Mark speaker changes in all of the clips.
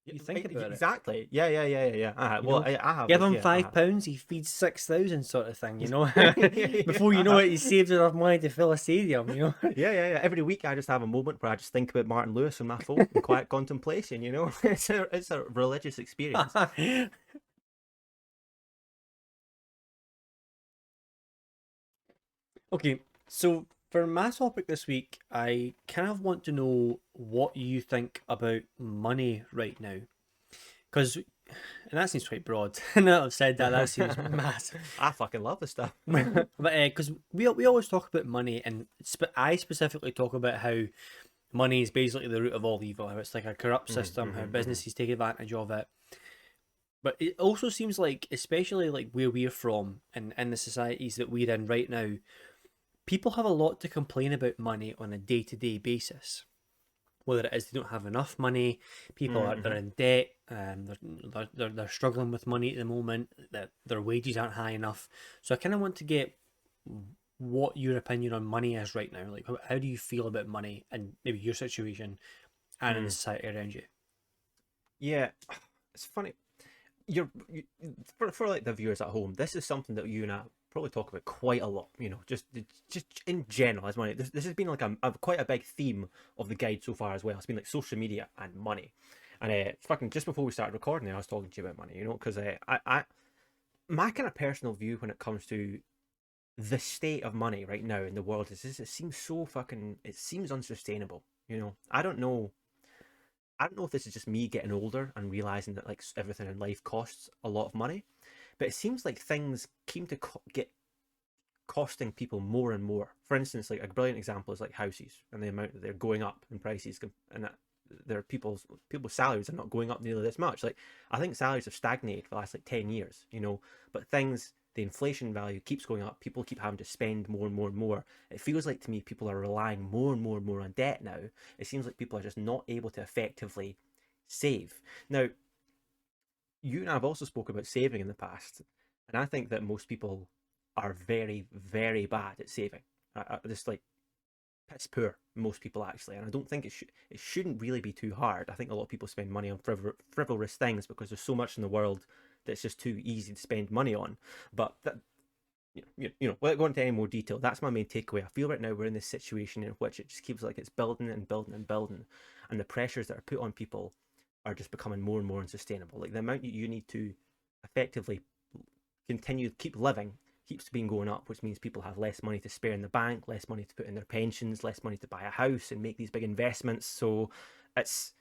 Speaker 1: You think about it.
Speaker 2: Exactly. Yeah, yeah, yeah, yeah, yeah.
Speaker 1: You
Speaker 2: Well,
Speaker 1: know,
Speaker 2: I have
Speaker 1: give
Speaker 2: like
Speaker 1: him
Speaker 2: yeah, I
Speaker 1: £5, he feeds 6,000 sort of thing. You know,
Speaker 2: have. Yeah,
Speaker 1: before you
Speaker 2: I
Speaker 1: know
Speaker 2: have.
Speaker 1: it, he's saved enough money to fill a stadium. You
Speaker 2: Yeah, yeah, yeah. Every week I just have a moment where I just think about Martin Lewis on my phone in quiet contemplation. It's a religious experience.
Speaker 1: know. Okay, so for my topic this week, I kind of want to know what you think about money right now. Because, and that seems quite broad. Now that I've said that, that seems massive.
Speaker 2: I fucking love this stuff.
Speaker 1: But because we always talk about money, and I specifically talk about how money is basically the root of all evil, how it's like a corrupt
Speaker 2: Mhm,
Speaker 1: system, how
Speaker 2: mhm, mhm.
Speaker 1: businesses take advantage of it. But it also seems like, especially like where we're from and in the societies that we're in right now, people have a lot to complain about money on a day to day basis. Whether it is they don't have enough money, people
Speaker 2: Mhm,
Speaker 1: are they're
Speaker 2: mhm.
Speaker 1: in debt, they're struggling with money at the moment, that their wages aren't high enough. So I kind of want to get what your opinion on money is right now. Like, how do you feel about money and maybe your situation and in the
Speaker 2: Mm.
Speaker 1: society around you?
Speaker 2: Yeah, it's funny. You, for like the viewers at home, this is something that you and I probably talk about quite a lot. Just in general as money. This has been like quite a big theme of the guide so far as well. It's been like social media and money, and fucking just before we started recording, I was talking to you about money. Because I my kind of personal view when it comes to the state of money right now in the world is this: it seems so fucking it seems unsustainable. I don't know if this is just me getting older and realizing that like everything in life costs a lot of money, but it seems like things seem to get costing people more and more. For instance, like a brilliant example is like houses and the amount that they're going up in prices, and that their people's salaries are not going up nearly this much. Like I think salaries have stagnated for the last like 10 years, but things. The inflation value keeps going up. People keep having to spend more and more and more. It feels like to me people are relying more and more and more on debt now. It seems like people are just not able to effectively save. Now, you and I have also spoken about saving in the past, and I think that most people are very, very bad at saving. Just like piss poor, most people actually, and I don't think it shouldn't really be too hard. I think a lot of people spend money on frivolous things because there's so much in the world that's just too easy to spend money on. But that, without going into any more detail, that's my main takeaway. I feel right now we're in this situation in which it just keeps like it's building and building and building, and the pressures that are put on people are just becoming more and more unsustainable. Like the amount that you need to effectively continue keep living keeps being going up, which means people have less money to spare in the bank, less money to put in their pensions, less money to buy a house and make these big investments. So it's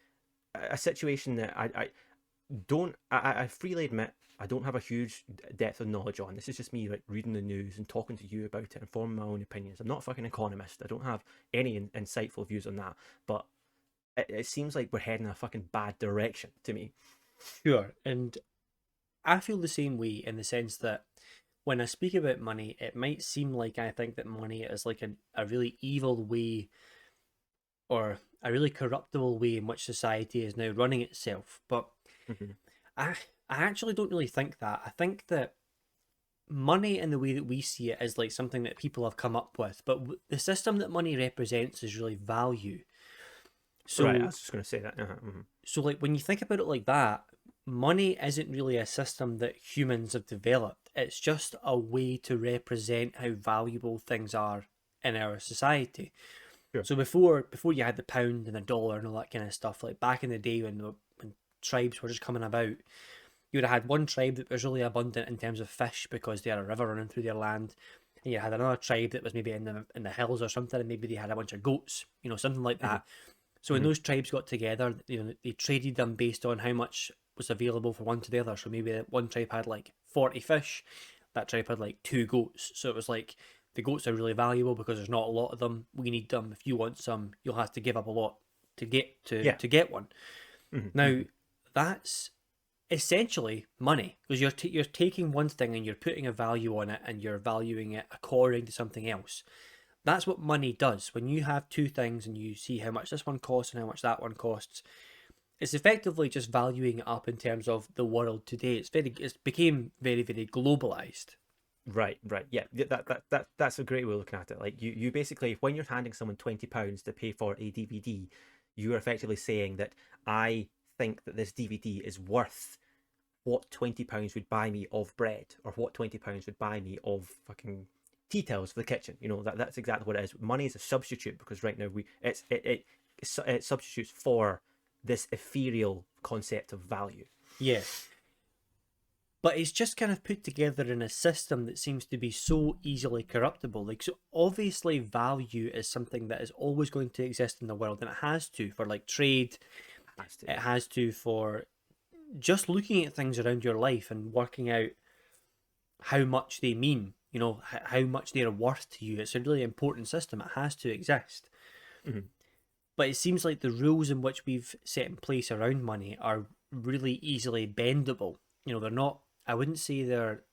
Speaker 2: a situation that I freely admit I don't have a huge depth of knowledge on. This is just me like reading the news and talking to you about it and forming my own opinions. I'm not a fucking economist. I don't have any insightful views on that. But it seems like we're heading in a fucking bad direction to me.
Speaker 1: Sure. And I feel the same way in the sense that when I speak about money, it might seem like I think that money is like a really evil way or a really corruptible way in which society is now running itself. But
Speaker 2: Mhm.
Speaker 1: I, I actually don't really think that. I think that money in the way that we see it is like something that people have come up with, but the system that money represents is really value.
Speaker 2: Right, I
Speaker 1: So,
Speaker 2: was just going to say that.
Speaker 1: so like when you think about it like that, money isn't really a system that humans have developed. It's just a way to represent how valuable things are in our society.
Speaker 2: Sure.
Speaker 1: So before you had the pound and the dollar and all that kind of stuff, like back in the day when tribes were just coming about, you would have had one tribe that was really abundant in terms of fish because they had a river running through their land, and you had another tribe that was maybe in the hills or something, and maybe they had a bunch of goats, something like
Speaker 2: Mhm,
Speaker 1: that. So when
Speaker 2: mhm,
Speaker 1: those tribes got together, they traded them based on how much was available for one to the other. So maybe one tribe had like 40 fish, that tribe had like two goats. So it was like the goats are really valuable because there's not a lot of them. We need them. If you want some, you'll have to give up a lot to get to
Speaker 2: yeah.
Speaker 1: to get one.
Speaker 2: Mhm,
Speaker 1: Now,
Speaker 2: mhm.
Speaker 1: that's essentially money because you're taking one thing and you're putting a value on it and you're valuing it according to something else. That's what money does. When you have two things and you see how much this one costs and how much that one costs, it's effectively just valuing it up in terms of the world today. It's became very, very globalized.
Speaker 2: Right, right. Yeah, that's a great way of looking at it. Like you basically, when you're handing someone £20 to pay for a DVD, you are effectively saying that I think that this DVD is worth what £20 would buy me of bread, or what £20 would buy me of fucking tea towels for the kitchen. You know, that's exactly what it is. Money is a substitute, because right now it substitutes for this ethereal concept of value.
Speaker 1: Yeah. But it's just kind of put together in a system that seems to be so easily corruptible. Like, so obviously value is something that is always going to exist in the world, and it has to for like trade,
Speaker 2: Has to,
Speaker 1: it
Speaker 2: yeah.
Speaker 1: has to for just looking at things around your life and working out how much they mean, you know, how much they're worth to you. It's a really important system. It has to exist.
Speaker 2: Mm-hmm.
Speaker 1: But it seems like the rules in which we've set in place around money are really easily bendable. You know, they're not, I wouldn't say they're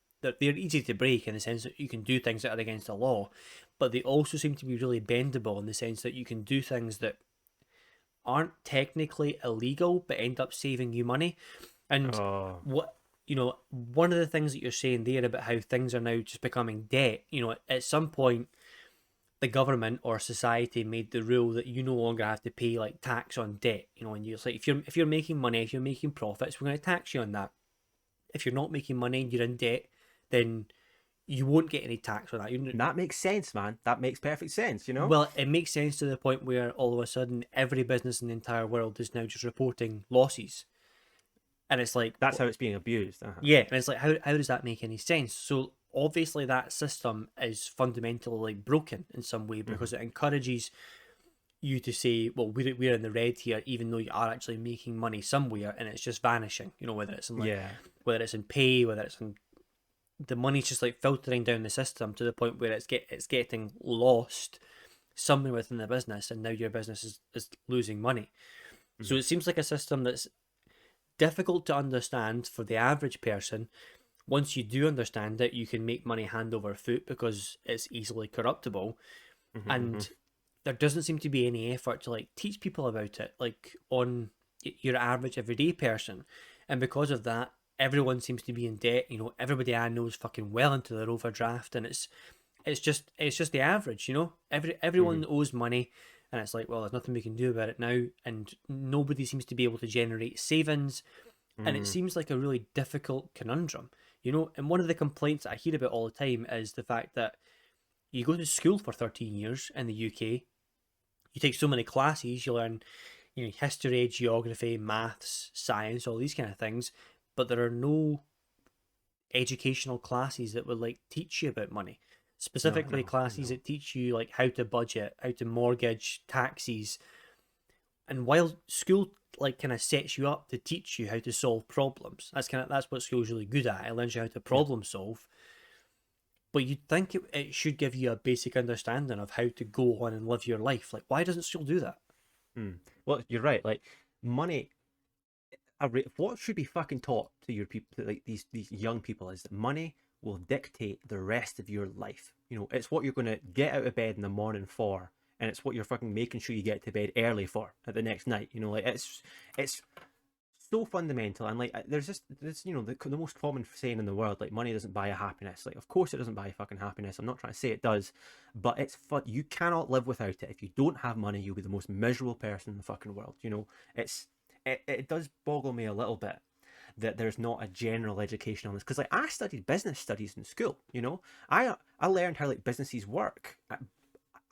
Speaker 1: easy to break in the sense that you can do things that are against the law, but they also seem to be really bendable in the sense that you can do things that aren't technically illegal but end up saving you money. And
Speaker 2: Oh,
Speaker 1: what, you know, one of the things that you're saying there about how things are now just becoming debt, you know, at some point the government or society made the rule that you no longer have to pay like tax on debt, you know, and you're like, if you're making money, if you're making profits, we're going to tax you on that. If you're not making money and you're in debt, then you won't get any tax on that.
Speaker 2: that makes sense, man. That makes perfect sense, you know?
Speaker 1: Well, it makes sense to the point where all of a sudden every business in the entire world is now just reporting losses, and it's like,
Speaker 2: That's how it's being abused. Uh-huh.
Speaker 1: yeah, and it's like, how does that make any sense? So obviously that system is fundamentally broken in some way
Speaker 2: Mm-hmm.
Speaker 1: because it encourages you to say, well, we're in the red here, even though you are actually making money somewhere, and it's just vanishing. You know,
Speaker 2: Yeah.
Speaker 1: whether it's in pay, whether it's in the money's just like filtering down the system to the point where it's getting lost somewhere within the business, and now your business is losing money. So
Speaker 2: Mm-hmm.
Speaker 1: it seems like a system that's difficult to understand for the average person. Once you do understand it, you can make money hand over foot because it's easily corruptible,
Speaker 2: Mm-hmm. Mm-hmm.
Speaker 1: and there doesn't seem to be any effort to like teach people about it, like on your average everyday person. And because of that, everyone seems to be in debt. You know, everybody I know is fucking well into their overdraft, and it's just the average. You know,
Speaker 2: Mm-hmm.
Speaker 1: everyone owes money, and it's like, well, there's nothing we can do about it now, and nobody seems to be able to generate savings, and it
Speaker 2: Mm.
Speaker 1: seems like a really difficult conundrum. You know, and one of the complaints I hear about all the time is the fact that you go to school for 13 years in the UK, you take so many classes, you learn, you know, history, geography, maths, science, all these kind of things, but there are no educational classes that would like teach you about money.
Speaker 2: No,
Speaker 1: Specifically
Speaker 2: no,
Speaker 1: classes
Speaker 2: no.
Speaker 1: that teach you like how to budget, how to mortgage, taxes. And while school like kind of sets you up to teach you how to solve problems, that's what school's really good at. It learns you how to
Speaker 2: Yeah.
Speaker 1: problem solve. But you'd think it should give you a basic understanding of how to go on and live your life. Like, why doesn't school do that?
Speaker 2: Mm. Well, you're right. Like, money, what should be fucking taught to your people, like these young people, is that money will dictate the rest of your life. You know, it's what you're going to get out of bed in the morning for, and it's what you're fucking making sure you get to bed early for at the next night. You know, like it's so fundamental. And like, there's just this, you know, the most common saying in the world, like, money doesn't buy a happiness. Like, of course it doesn't buy fucking happiness. I'm not trying to say it does, but it's fun. You cannot live without it. If you don't have money, you'll be the most miserable person in the fucking world. You know, it does boggle me a little bit that there's not a general education on this, because like I studied business studies in school. You know, I learned how like businesses work.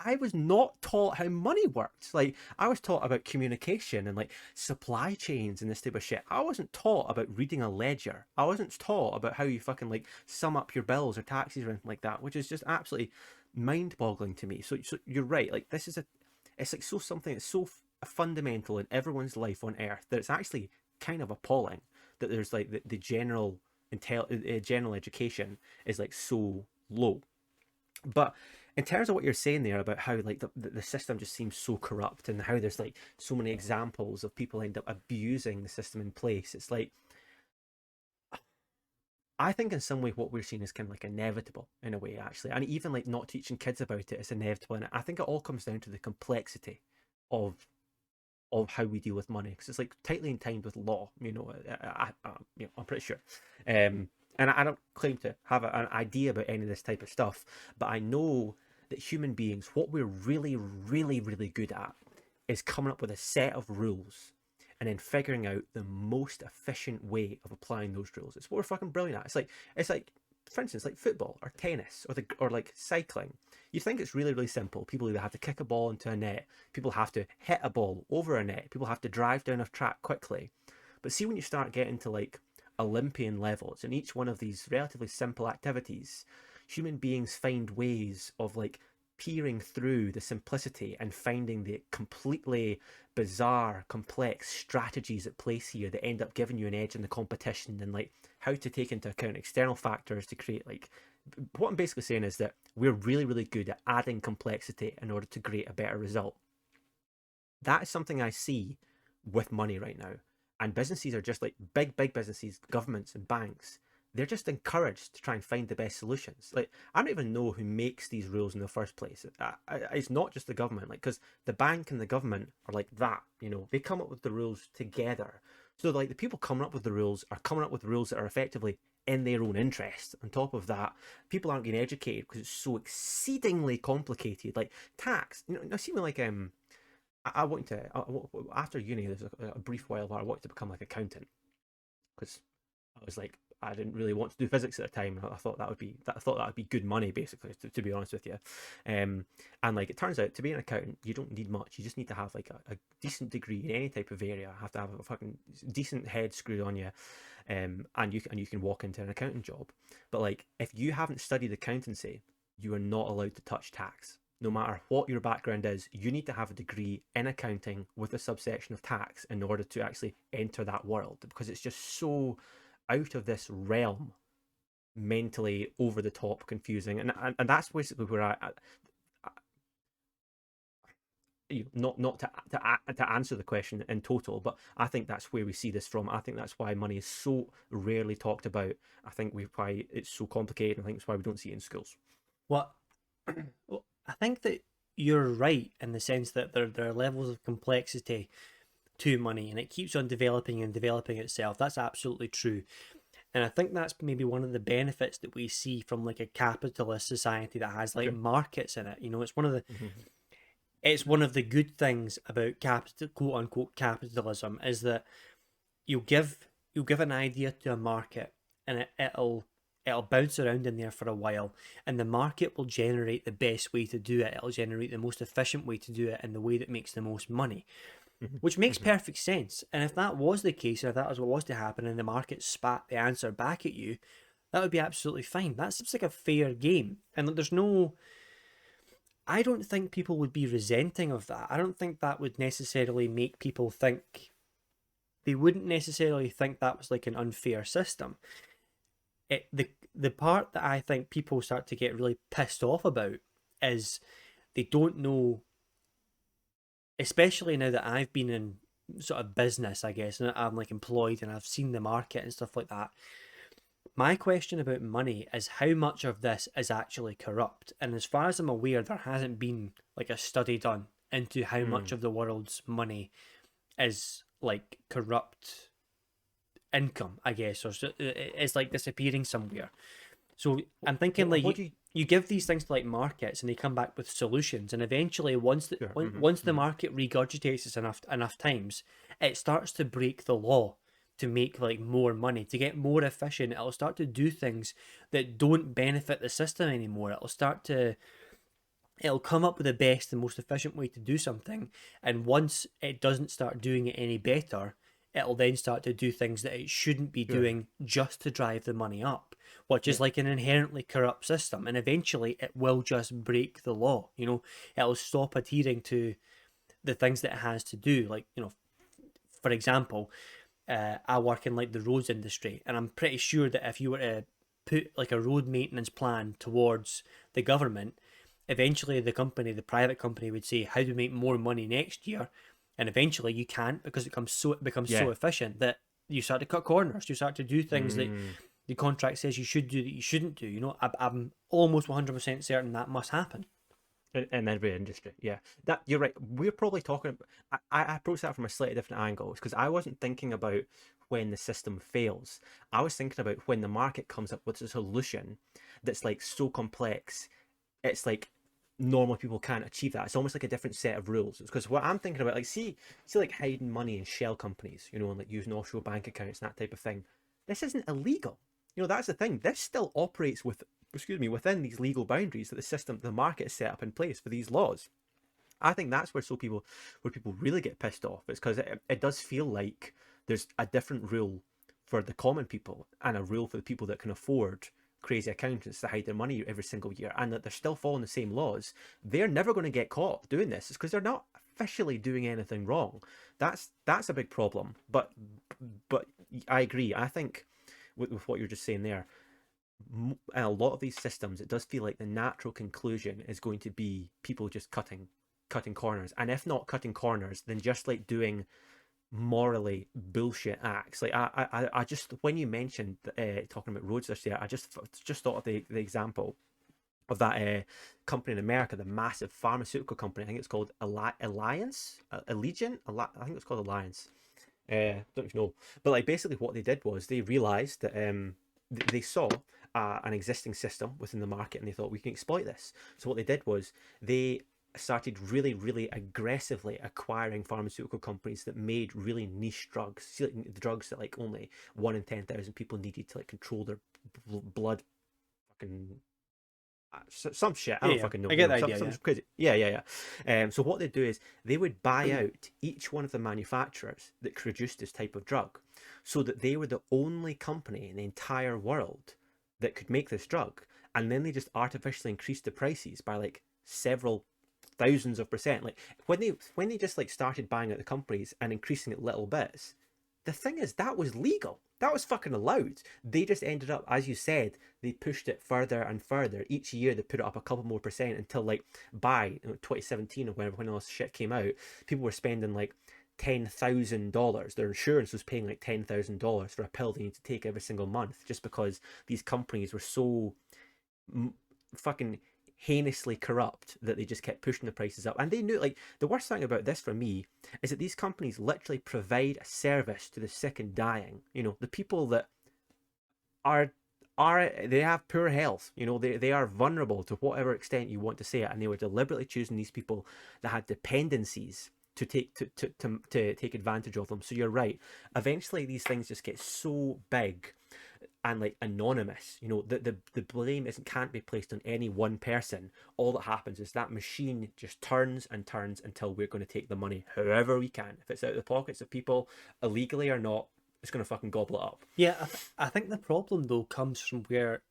Speaker 2: I was not taught how money worked. Like, I was taught about communication and like supply chains and this type of shit. I wasn't taught about reading a ledger. I wasn't taught about how you fucking like sum up your bills or taxes or anything like that, which is just absolutely mind-boggling to me. So you're right. Like, it's like so something that's so fundamental in everyone's life on Earth that it's actually kind of appalling that there's like the general education is like so low. But in terms of what you're saying there about how like the system just seems so corrupt, and how there's like so many examples of people end up abusing the system in place, it's like, I think in some way what we're seeing is kind of like inevitable in a way, actually. And even like not teaching kids about it is inevitable. And I think it all comes down to the complexity of how we deal with money, because it's like tightly entwined with law. You know, I'm pretty sure. And I don't claim to have an idea about any of this type of stuff, but I know that human beings, what we're really, really, really good at, is coming up with a set of rules and then figuring out the most efficient way of applying those rules. It's what we're fucking brilliant at. It's like for instance, like football or tennis or like cycling. You think it's really, really simple. People either have to kick a ball into a net, people have to hit a ball over a net, people have to drive down a track quickly. But see, when you start getting to like Olympian levels in each one of these relatively simple activities, human beings find ways of like peering through the simplicity and finding the completely bizarre, complex strategies at place here that end up giving you an edge in the competition, and like how to take into account external factors to create like what I'm basically saying is that we're really, really good at adding complexity in order to create a better result. That is something I see with money right now. And businesses are just like big, big businesses, governments and banks. They're just encouraged to try and find the best solutions. Like, I don't even know who makes these rules in the first place. It's not just the government, like, because the bank and the government are like that, they come up with the rules together. So, like, the people coming up with the rules are coming up with rules that are effectively in their own interest. On top of that, people aren't getting educated because it's so exceedingly complicated. Like, tax, I see me like, I wanted to after uni. There's a brief while where I wanted to become like accountant because I was like I didn't really want to do physics at the time. I thought that would be good money basically. To be honest with you, and like it turns out to be an accountant, you don't need much. You just need to have like a decent degree in any type of area. Have to have a fucking decent head screwed on you, and you can walk into an accounting job. But like if you haven't studied accountancy, you are not allowed to touch tax. No matter what your background is, you need to have a degree in accounting with a subsection of tax in order to actually enter that world, because it's just so out of this realm, mentally over the top, confusing, and that's basically where not to answer the question in total, but I think that's where we see this from. I think that's why money is so rarely talked about. I think why it's so complicated. I think it's why we don't see it in schools.
Speaker 1: What? Well, I think that you're right in the sense that there are levels of complexity to money, and it keeps on developing and developing itself. That's absolutely true. And I think that's maybe one of the benefits that we see from like a capitalist society that has like
Speaker 2: Sure.
Speaker 1: markets in it. It's one of the
Speaker 2: Mm-hmm.
Speaker 1: it's one of the good things about capital, quote unquote capitalism, is that you'll give you'll give an idea to a market, and it'll bounce around in there for a while, and the market will generate the best way to do it. It'll generate the most efficient way to do it in the way that makes the most money,
Speaker 2: Mm-hmm.
Speaker 1: which makes
Speaker 2: Mm-hmm.
Speaker 1: perfect sense. And if that was the case, or if that was what was to happen, and the market spat the answer back at you, that would be absolutely fine. That seems like a fair game, and there's no. I don't think people would be resenting of that. I don't think that would necessarily make people think. They wouldn't necessarily think that was like an unfair system. The part that I think people start to get really pissed off about is they don't know, especially now that I've been in sort of business, I guess, and I'm like employed and I've seen the market and stuff like that. My question about money is how much of this is actually corrupt. And as far as I'm aware, there hasn't been like a study done into how much
Speaker 2: Mm.
Speaker 1: of the world's money is like corrupt income, I guess, or it's like disappearing somewhere. So I'm thinking like
Speaker 2: What do you?
Speaker 1: you give these things to like markets, and they come back with solutions, and eventually
Speaker 2: Sure.
Speaker 1: once the
Speaker 2: Mm-hmm.
Speaker 1: market regurgitates it enough times, it starts to break the law to make like more money, to get more efficient. It'll start to do things that don't benefit the system anymore. It'll come up with the best and most efficient way to do something, and once it doesn't start doing it any better, it'll then start to do things that it shouldn't be
Speaker 2: Sure.
Speaker 1: doing just to drive the money up, which is
Speaker 2: Yeah.
Speaker 1: like an inherently corrupt system. And eventually it will just break the law. It'll stop adhering to the things that it has to do. Like, for example, I work in like the roads industry, and I'm pretty sure that if you were to put like a road maintenance plan towards the government, eventually the private company would say, how do we make more money next year? And eventually you can't, because it becomes so
Speaker 2: Yeah.
Speaker 1: efficient that you start to cut corners. You start to do things that
Speaker 2: Mm.
Speaker 1: the contract says you should do that you shouldn't do. I'm almost 100% certain that must happen.
Speaker 2: In every industry, yeah, that you're right. We're probably talking. I approach that from a slightly different angle because I wasn't thinking about when the system fails. I was thinking about when the market comes up with a solution that's like so complex. It's like normal people can't achieve that. It's almost like a different set of rules. Because what I'm thinking about, like, see, like hiding money in shell companies, you know, and like using offshore bank accounts and that type of thing. This isn't illegal. You know, that's the thing. This still operates within these legal boundaries that the system, the market is set up in place for these laws. I think that's where people really get pissed off. It's because it does feel like there's a different rule for the common people and a rule for the people that can afford crazy accountants to hide their money every single year, and that they're still following the same laws. They're never going to get caught doing this. It's because they're not officially doing anything wrong. That's a big problem. But I agree. I think with what you're just saying there, in a lot of these systems, it does feel like the natural conclusion is going to be people just cutting corners, and if not cutting corners, then just like doing morally bullshit acts. Like I just, when you mentioned talking about roads this year, I just thought of the example of that company in America, the massive pharmaceutical company. I think it's called Alliance, Allegiant. I think it's called Alliance. Don't even know, but like basically what they did was they realized that they saw an existing system within the market, and they thought we can exploit this. So what they did was they started really, really aggressively acquiring pharmaceutical companies that made really niche drugs. See, like the drugs that like only 1 in 10,000 people needed to like control their blood, fucking some shit. I
Speaker 1: Yeah,
Speaker 2: don't
Speaker 1: yeah,
Speaker 2: fucking know.
Speaker 1: I
Speaker 2: You
Speaker 1: get
Speaker 2: know,
Speaker 1: the idea.
Speaker 2: some
Speaker 1: Yeah.
Speaker 2: crazy. Yeah. So what they do is they would buy out each one of the manufacturers that produced this type of drug, so that they were the only company in the entire world that could make this drug, and then they just artificially increased the prices by like several thousands of percent. Like when they just like started buying out the companies and increasing it little bits, the thing is that was legal. That was fucking allowed. They just ended up, as you said, they pushed it further and further. Each year they put it up a couple more percent until like by 2017 or whenever when all this shit came out, people were spending like $10,000. Their insurance was paying like $10,000 for a pill they need to take every single month, just because these companies were so fucking heinously corrupt that they just kept pushing the prices up. And they knew, like, the worst thing about this for me is that these companies literally provide a service to the sick and dying. You know, the people that are they have poor health. You know, they are vulnerable to whatever extent you want to say it, and they were deliberately choosing these people that had dependencies to take advantage of them. So you're right. Eventually, these things just get so big and like anonymous. You know, the blame isn't can't be placed on any one person. All that happens is that machine just turns and turns until we're going to take the money however we can. If it's out of the pockets of people, illegally or not, it's going to fucking gobble it up.
Speaker 1: Yeah, I think the problem though comes from where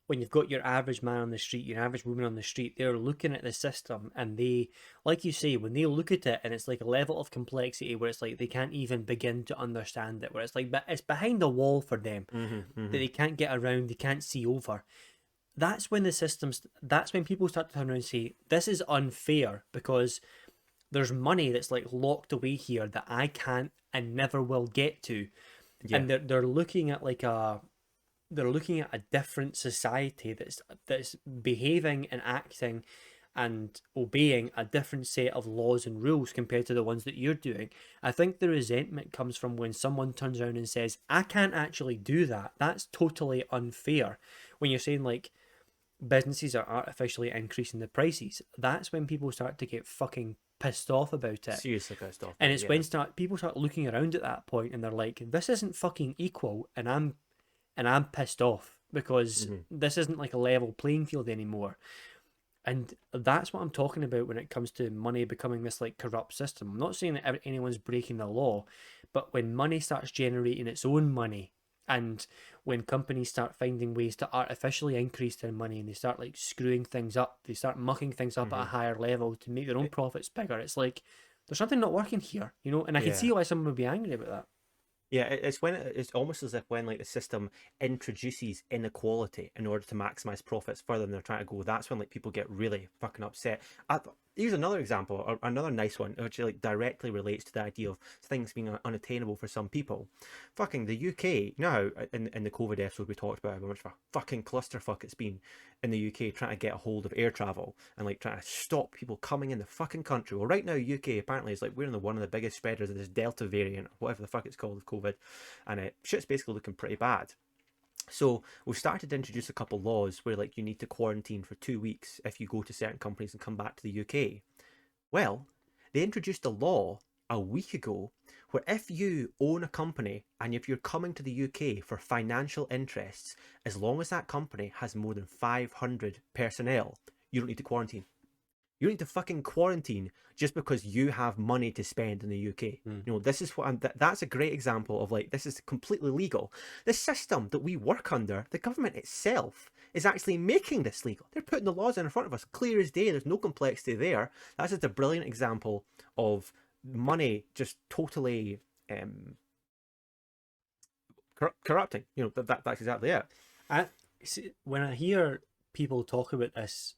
Speaker 1: when you've got your average man on the street, your average woman on the street, they're looking at the system and they, like you say, when they look at it and it's like a level of complexity where it's like they can't even begin to understand it, where it's like, but it's behind the wall for them that
Speaker 2: Mm-hmm.
Speaker 1: they can't get around, they can't see over. That's when the systems, that's when people start to turn around and say, this is unfair because there's money that's like locked away here that I can't and never will get to.
Speaker 2: Yeah.
Speaker 1: And they're looking at like they're looking at a different society that's behaving and acting and obeying a different set of laws and rules compared to the ones that you're doing. I think the resentment comes from when someone turns around and says, I can't actually do that. That's totally unfair. When you're saying like businesses are artificially increasing the prices, that's when people start to get fucking pissed off about it.
Speaker 2: Seriously pissed off
Speaker 1: And
Speaker 2: about it,
Speaker 1: it's
Speaker 2: yeah.
Speaker 1: when people start looking around at that point and they're like, this isn't fucking equal, and I'm pissed off because
Speaker 2: Mm-hmm.
Speaker 1: this isn't like a level playing field anymore. And that's what I'm talking about when it comes to money becoming this like corrupt system. I'm not saying that anyone's breaking the law, but when money starts generating its own money, and when companies start finding ways to artificially increase their money and they start like screwing things up, they start mucking things up at a
Speaker 2: Mm-hmm.
Speaker 1: higher level to make their own profits bigger. It's like there's something not working here, you know. And I can
Speaker 2: Yeah.
Speaker 1: see why someone would be angry about that.
Speaker 2: Yeah, it's when it's almost as if when like the system introduces inequality in order to maximize profits further than they're trying to go. That's when like people get really fucking upset. Here's another example, or another nice one, which like directly relates to the idea of things being unattainable for some people. Fucking the UK now in the COVID episode we talked about how much of a fucking clusterfuck it's been in the UK trying to get a hold of air travel and like trying to stop people coming in the fucking country. Well, right now UK apparently is like we're in the one of the biggest spreaders of this Delta variant, or whatever the fuck it's called of COVID, and shit's basically looking pretty bad. So we've started to introduce a couple laws where like you need to quarantine for 2 weeks if you go to certain companies and come back to the UK. Well, they introduced a law a week ago where if you own a company and if you're coming to the UK for financial interests, as long as that company has more than 500 personnel, you don't need to quarantine. You don't need to fucking quarantine just because you have money to spend in the UK.
Speaker 1: Mm.
Speaker 2: This is what that's a great example of like, this is completely legal. The system that we work under, the government itself, is actually making this legal. They're putting the laws in front of us, clear as day. There's no complexity there. That's just a brilliant example of money just totally corrupting. That's exactly it.
Speaker 1: I see, when I hear people talk about this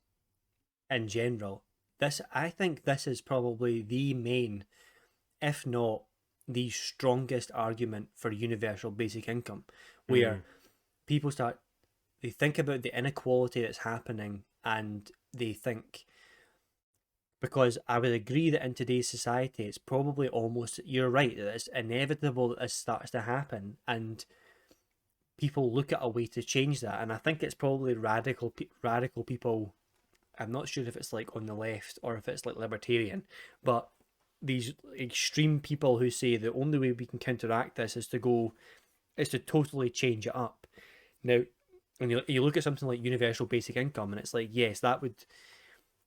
Speaker 1: in general, this I think this is probably the main, if not the strongest argument for universal basic income, where
Speaker 2: Mm,
Speaker 1: people start they think about the inequality that's happening and they think, because I would agree that in today's society it's probably almost, you're right, that it's inevitable that this starts to happen, and people look at a way to change that. And I think it's probably radical people. I'm not sure if it's like on the left or if it's like libertarian, but these extreme people who say the only way we can counteract this is to totally change it up. Now, when you look at something like universal basic income, and it's like, yes, that would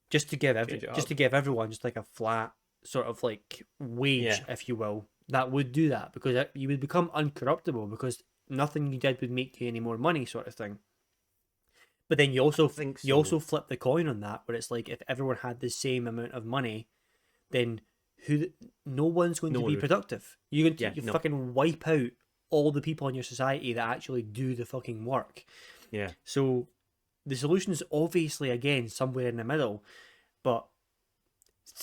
Speaker 2: change it
Speaker 1: just
Speaker 2: up.
Speaker 1: to give everyone just like a flat sort of like wage,
Speaker 2: Yeah,
Speaker 1: if you will, that would do that, because you would become uncorruptible, because nothing you did would make you any more money, sort of thing. But then
Speaker 2: I think
Speaker 1: you
Speaker 2: so.
Speaker 1: also flip the coin on that, where it's like, if everyone had the same amount of money, then who no one's going
Speaker 2: No
Speaker 1: to
Speaker 2: one
Speaker 1: be
Speaker 2: would.
Speaker 1: productive. You're going to
Speaker 2: Yeah,
Speaker 1: you
Speaker 2: no.
Speaker 1: fucking wipe out all the people in your society that actually do the fucking work.
Speaker 2: Yeah.
Speaker 1: So the solution is obviously again somewhere in the middle, but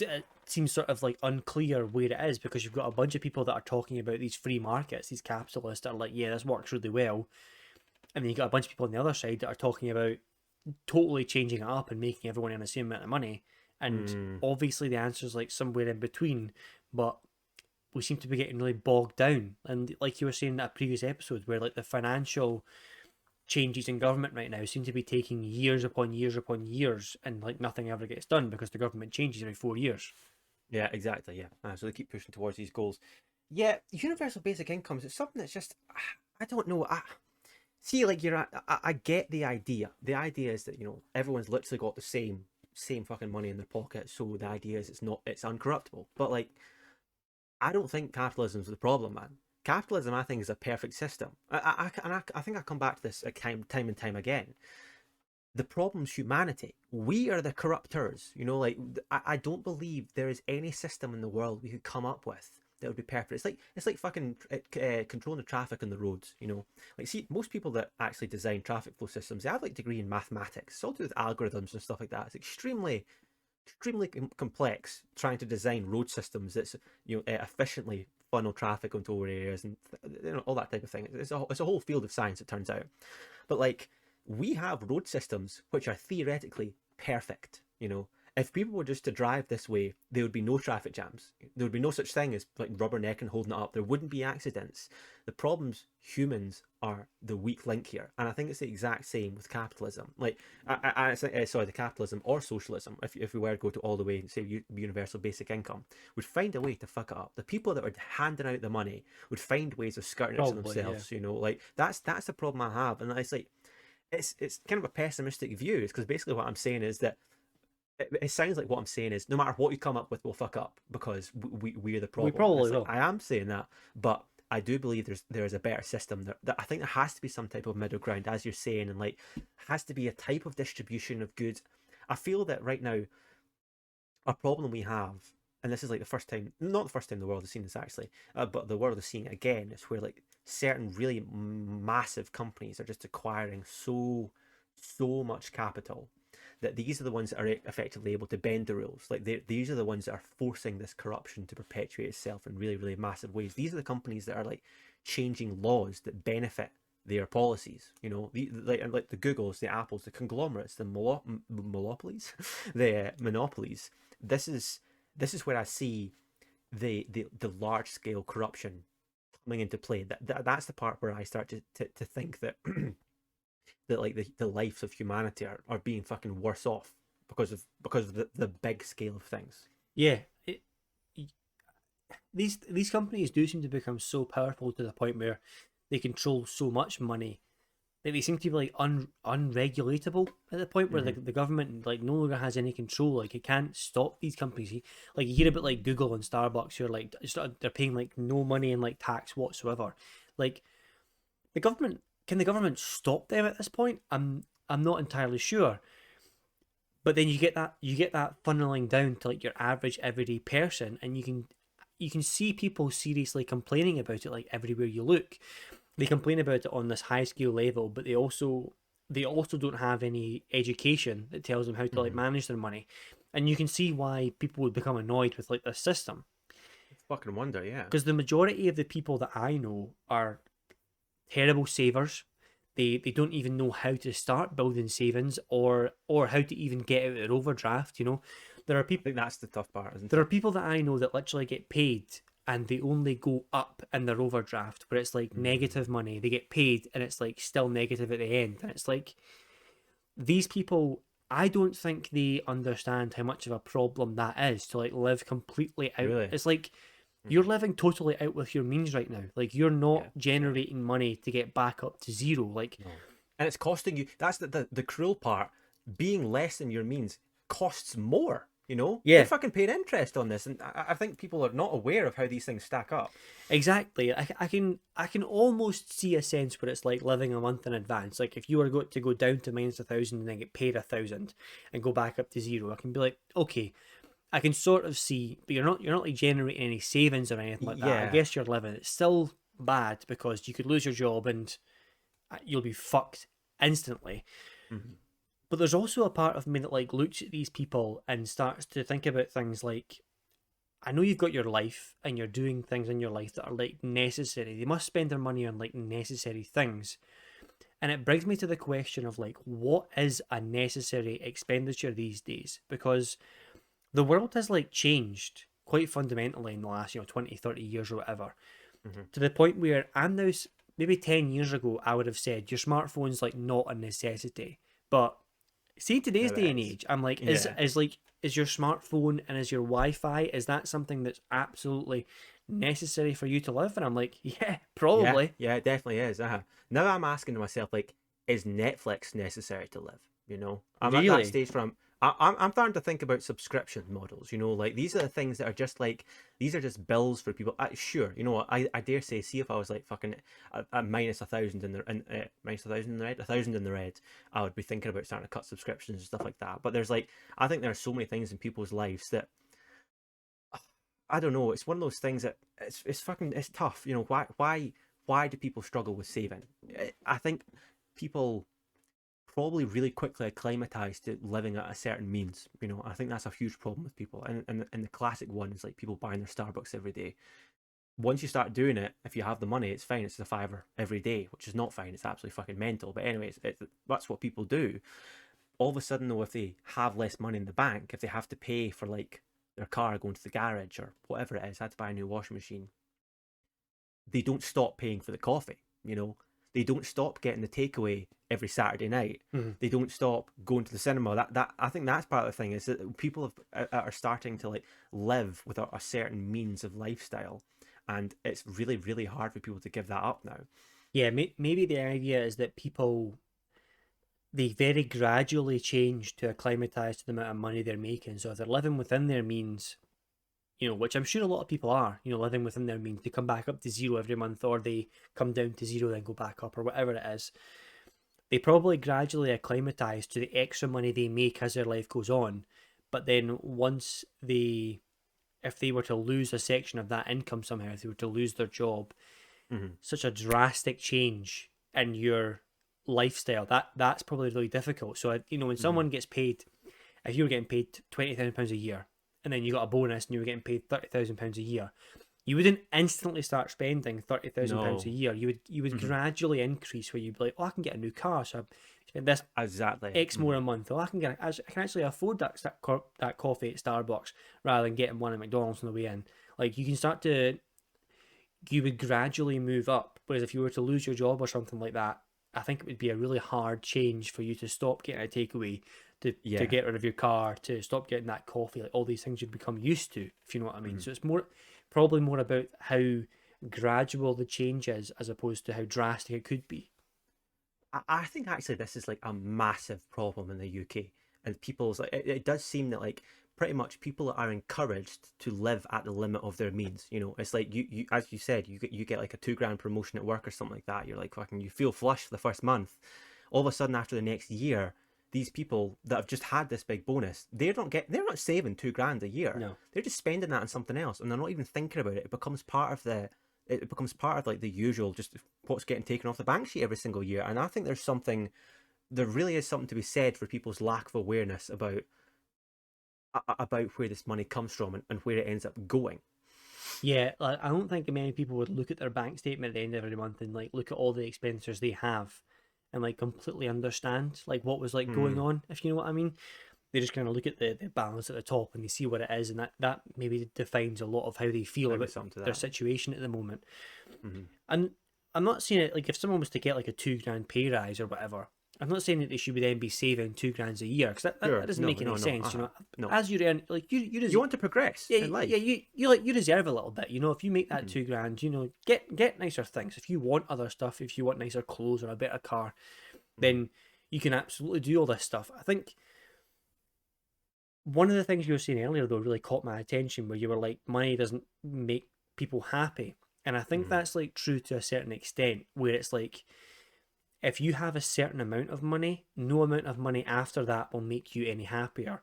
Speaker 1: it seems sort of like unclear where it is, because you've got a bunch of people that are talking about these free markets, these capitalists that are like, yeah, this works really well, and then you got a bunch of people on the other side that are talking about totally changing it up and making everyone earn the same amount of money. And
Speaker 2: Mm.
Speaker 1: obviously the answer is like somewhere in between, but we seem to be getting really bogged down. And like you were saying in that previous episode, where like the financial changes in government right now seem to be taking years upon years upon years, and like nothing ever gets done because the government changes every 4 years.
Speaker 2: Yeah, exactly. Yeah. So they keep pushing towards these goals. Yeah, universal basic incomes. It's something that's just, I don't know. See, like I get the idea. The idea is that everyone's literally got the same fucking money in their pocket. So the idea is it's uncorruptible. But like, I don't think capitalism's the problem, man. Capitalism, I think, is a perfect system. I think I come back to this time and time again. The problem's humanity. We are the corruptors. Like, I don't believe there is any system in the world we could come up with that would be perfect. It's like fucking controlling the traffic on the roads. Like, see, most people that actually design traffic flow systems, they have like degree in mathematics. It's all to do with algorithms and stuff like that. It's extremely complex trying to design road systems that's efficiently funnel traffic onto our areas and all that type of thing. It's a whole field of science, it turns out. But like, we have road systems which are theoretically perfect. If people were just to drive this way, there would be no traffic jams. There would be no such thing as like rubbernecking holding it up. There wouldn't be accidents. The problems, humans are the weak link here, and I think it's the exact same with capitalism. Like, sorry, the capitalism or socialism. If we were to go to all the way and say universal basic income, would find a way to fuck it up. The people that are handing out the money would find ways of skirting it to
Speaker 1: Probably, yeah.
Speaker 2: themselves. Like, that's the problem I have, and it's like, it's kind of a pessimistic view. It's because basically what I'm saying is that it sounds like what I'm saying is no matter what you come up with, we'll fuck up because we're the
Speaker 1: We
Speaker 2: problem. And
Speaker 1: probably
Speaker 2: it's like,
Speaker 1: will.
Speaker 2: I am saying that, but I do believe there is a better system. That I think there has to be some type of middle ground, as you're saying, and like, has to be a type of distribution of goods. I feel that right now a problem we have, and this is like the first time, not the first time the world has seen this actually, but the world is seeing it again. It's where like certain really massive companies are just acquiring so much capital that these are the ones that are effectively able to bend the rules. Like, these are the ones that are forcing this corruption to perpetuate itself in really, really massive ways. These are the companies that are like changing laws that benefit their policies. Like the Googles, the Apples, the conglomerates, the monopolies, the monopolies. This is where I see the large scale corruption coming into play. That's the part where I start to think that that like the lives of humanity are being fucking worse off because of the big scale of things.
Speaker 1: Yeah, these companies do seem to become so powerful to the point where they control so much money that they seem to be like unregulatable at the point where
Speaker 2: Mm-hmm.
Speaker 1: the government like no longer has any control. Like it can't stop these companies. Like you hear about like Google and Starbucks who are like they're paying like no money in like tax whatsoever. Like the government, can the government stop them at this point? I'm not entirely sure. But then you get that funneling down to like your average everyday person, and you can see people seriously complaining about it like everywhere you look. They complain about it on this high scale level, but they also don't have any education that tells them how to like
Speaker 2: Mm-hmm.
Speaker 1: manage their money. And you can see why people would become annoyed with like this system.
Speaker 2: Fucking wonder, yeah.
Speaker 1: Because the majority of the people that I know are terrible savers. They don't even know how to start building savings or how to even get out of their overdraft. You know, there are
Speaker 2: I
Speaker 1: people
Speaker 2: think that's the tough part, isn't
Speaker 1: there are
Speaker 2: it?
Speaker 1: people that I know that literally get paid and they only go up in their overdraft, where it's like
Speaker 2: Mm.
Speaker 1: negative money. They get paid and it's like still negative at the end, and it's like these people. I don't think they understand how much of a problem that is to like live completely out.
Speaker 2: Really?
Speaker 1: It's like you're
Speaker 2: Mm-hmm.
Speaker 1: living totally out with your means right now. Like you're not
Speaker 2: Yeah, yeah.
Speaker 1: generating money to get back up to zero. Like
Speaker 2: No. And it's costing you. That's the cruel part. Being less than your means costs more. You know, you're
Speaker 1: yeah,
Speaker 2: fucking paying interest on this, and I think people are not aware of how these things stack up.
Speaker 1: exactly. I can almost see a sense where it's like living a month in advance. Like if you were going to go down to -1,000 and then get paid 1,000 and go back up to zero, I can be like, okay, I can sort of see, but you're not like generating any savings or anything like that. I
Speaker 2: Yeah.
Speaker 1: guess you're living. It's still bad because you could lose your job and you'll be fucked instantly.
Speaker 2: Mm-hmm.
Speaker 1: But there's also a part of me that like looks at these people and starts to think about things like, I know you've got your life and you're doing things in your life that are like necessary. They must spend their money on like necessary things. And it brings me to the question of like, what is a necessary expenditure these days? Because the world has like changed quite fundamentally in the last, 20, 30 years or whatever,
Speaker 2: Mm-hmm.
Speaker 1: to the point where I'm now, maybe 10 years ago, I would have said your smartphone's like not a necessity. But see, in today's
Speaker 2: Now
Speaker 1: day
Speaker 2: it
Speaker 1: and
Speaker 2: is.
Speaker 1: age, I'm like,
Speaker 2: Yeah.
Speaker 1: is your smartphone and is your Wi-Fi, is that something that's absolutely necessary for you to live? And I'm like, yeah,
Speaker 2: Yeah.
Speaker 1: probably.
Speaker 2: Yeah. It definitely is. Now I'm asking myself, like, is Netflix necessary to live? You know, I'm at that
Speaker 1: Really?
Speaker 2: stage where I'm starting to think about subscription models. You know, like these are the things that are just like these are just bills for people. Sure, you know what? I dare say, see if I was like fucking at -1,000 in the -1,000 in the red, 1,000 in the red, I would be thinking about starting to cut subscriptions and stuff like that. But there's like I think there are so many things in people's lives that I don't know. It's one of those things that it's fucking it's tough. You know why do people struggle with saving? I think people probably really quickly acclimatized to living at a certain means. You know, I think that's a huge problem with people. And the classic one is like people buying their Starbucks every day. Once you start doing it, if you have the money, it's fine. It's a fiver every day, which is not fine. It's absolutely fucking mental. But anyways, that's what people do. All of a sudden, though, if they have less money in the bank, if they have to pay for like their car going to the garage or whatever it is, I had to buy a new washing machine, they don't stop paying for the coffee. You know, they don't stop getting the takeaway every Saturday night.
Speaker 1: Mhm.
Speaker 2: They don't stop going to the cinema. That I think that's part of the thing is that people are starting to like live with a certain means of lifestyle, and it's really hard for people to give that up now.
Speaker 1: Yeah, maybe the idea is that people, they very gradually change to acclimatize to the amount of money they're making. So if they're living within their means, which I'm sure a lot of people are, living within their means, they come back up to zero every month, or they come down to zero, then go back up, or whatever it is. They probably gradually acclimatize to the extra money they make as their life goes on. But then if they were to lose a section of that income somehow, if they were to lose their job,
Speaker 2: Mm-hmm.
Speaker 1: such a drastic change in your lifestyle, that's probably really difficult. So when
Speaker 2: Mm-hmm.
Speaker 1: someone gets paid, if you were getting paid £20,000 a year, and then you got a bonus and you were getting paid £30,000 a year, you wouldn't instantly start spending £30,000 a
Speaker 2: No.
Speaker 1: year. You would
Speaker 2: Mm-hmm.
Speaker 1: gradually increase, where you'd be like, oh, I can get a new car, so I spend this
Speaker 2: Exactly.
Speaker 1: X more
Speaker 2: Mm-hmm.
Speaker 1: a month. Oh, I can actually afford that coffee at Starbucks rather than getting one at McDonald's on the way in. Like you would gradually move up. Whereas if you were to lose your job or something like that, I think it would be a really hard change for you to stop getting a takeaway, to
Speaker 2: Yeah.
Speaker 1: get rid of your car, to stop getting that coffee, like all these things you've become used to, if you know what I mean.
Speaker 2: Mhm.
Speaker 1: So it's probably more about how gradual the change is as opposed to how drastic it could be.
Speaker 2: I think actually this is like a massive problem in the UK, and people's like it does seem that like pretty much people are encouraged to live at the limit of their means. You know, it's like you as you said, you get like a 2 grand promotion at work or something like that. You're like fucking, you feel flush for the first month. All of a sudden, after the next year, these people that have just had this big bonus, they're not saving 2 grand a year.
Speaker 1: No.
Speaker 2: They're just spending that on something else, and they're not even thinking about it. It becomes part of like the usual, just what's getting taken off the bank sheet every single year. And I think there really is something to be said for people's lack of awareness about where this money comes from, and where it ends up going.
Speaker 1: Yeah, like, I don't think many people would look at their bank statement at the end of every month and like look at all the expenditures they have and like completely understand like what was like going
Speaker 2: Hmm.
Speaker 1: on, if you know what I mean. They just kind of look at the balance at the top and they see what it is, and that maybe defines a lot of how they feel
Speaker 2: Maybe
Speaker 1: about
Speaker 2: something to
Speaker 1: their
Speaker 2: that.
Speaker 1: situation at the moment.
Speaker 2: Hmm.
Speaker 1: And I'm not saying it like if someone was to get like a 2 grand pay rise or whatever. I'm not saying that they should then be saving 2 grand a year because that
Speaker 2: Sure.
Speaker 1: doesn't
Speaker 2: No,
Speaker 1: make any
Speaker 2: no, no.
Speaker 1: sense. You know,
Speaker 2: No.
Speaker 1: as you earn, like you
Speaker 2: You
Speaker 1: just
Speaker 2: want to progress
Speaker 1: yeah,
Speaker 2: in
Speaker 1: yeah,
Speaker 2: life.
Speaker 1: you like you deserve a little bit. You know, if you make that
Speaker 2: Hmm.
Speaker 1: 2 grand, you know, get nicer things. If you want other stuff, if you want nicer clothes or a better car,
Speaker 2: Hmm.
Speaker 1: then you can absolutely do all this stuff. I think one of the things you were saying earlier though really caught my attention, where you were like, money doesn't make people happy, and I think
Speaker 2: Hmm.
Speaker 1: that's like true to a certain extent, where it's like if you have a certain amount of money, no amount of money after that will make you any happier.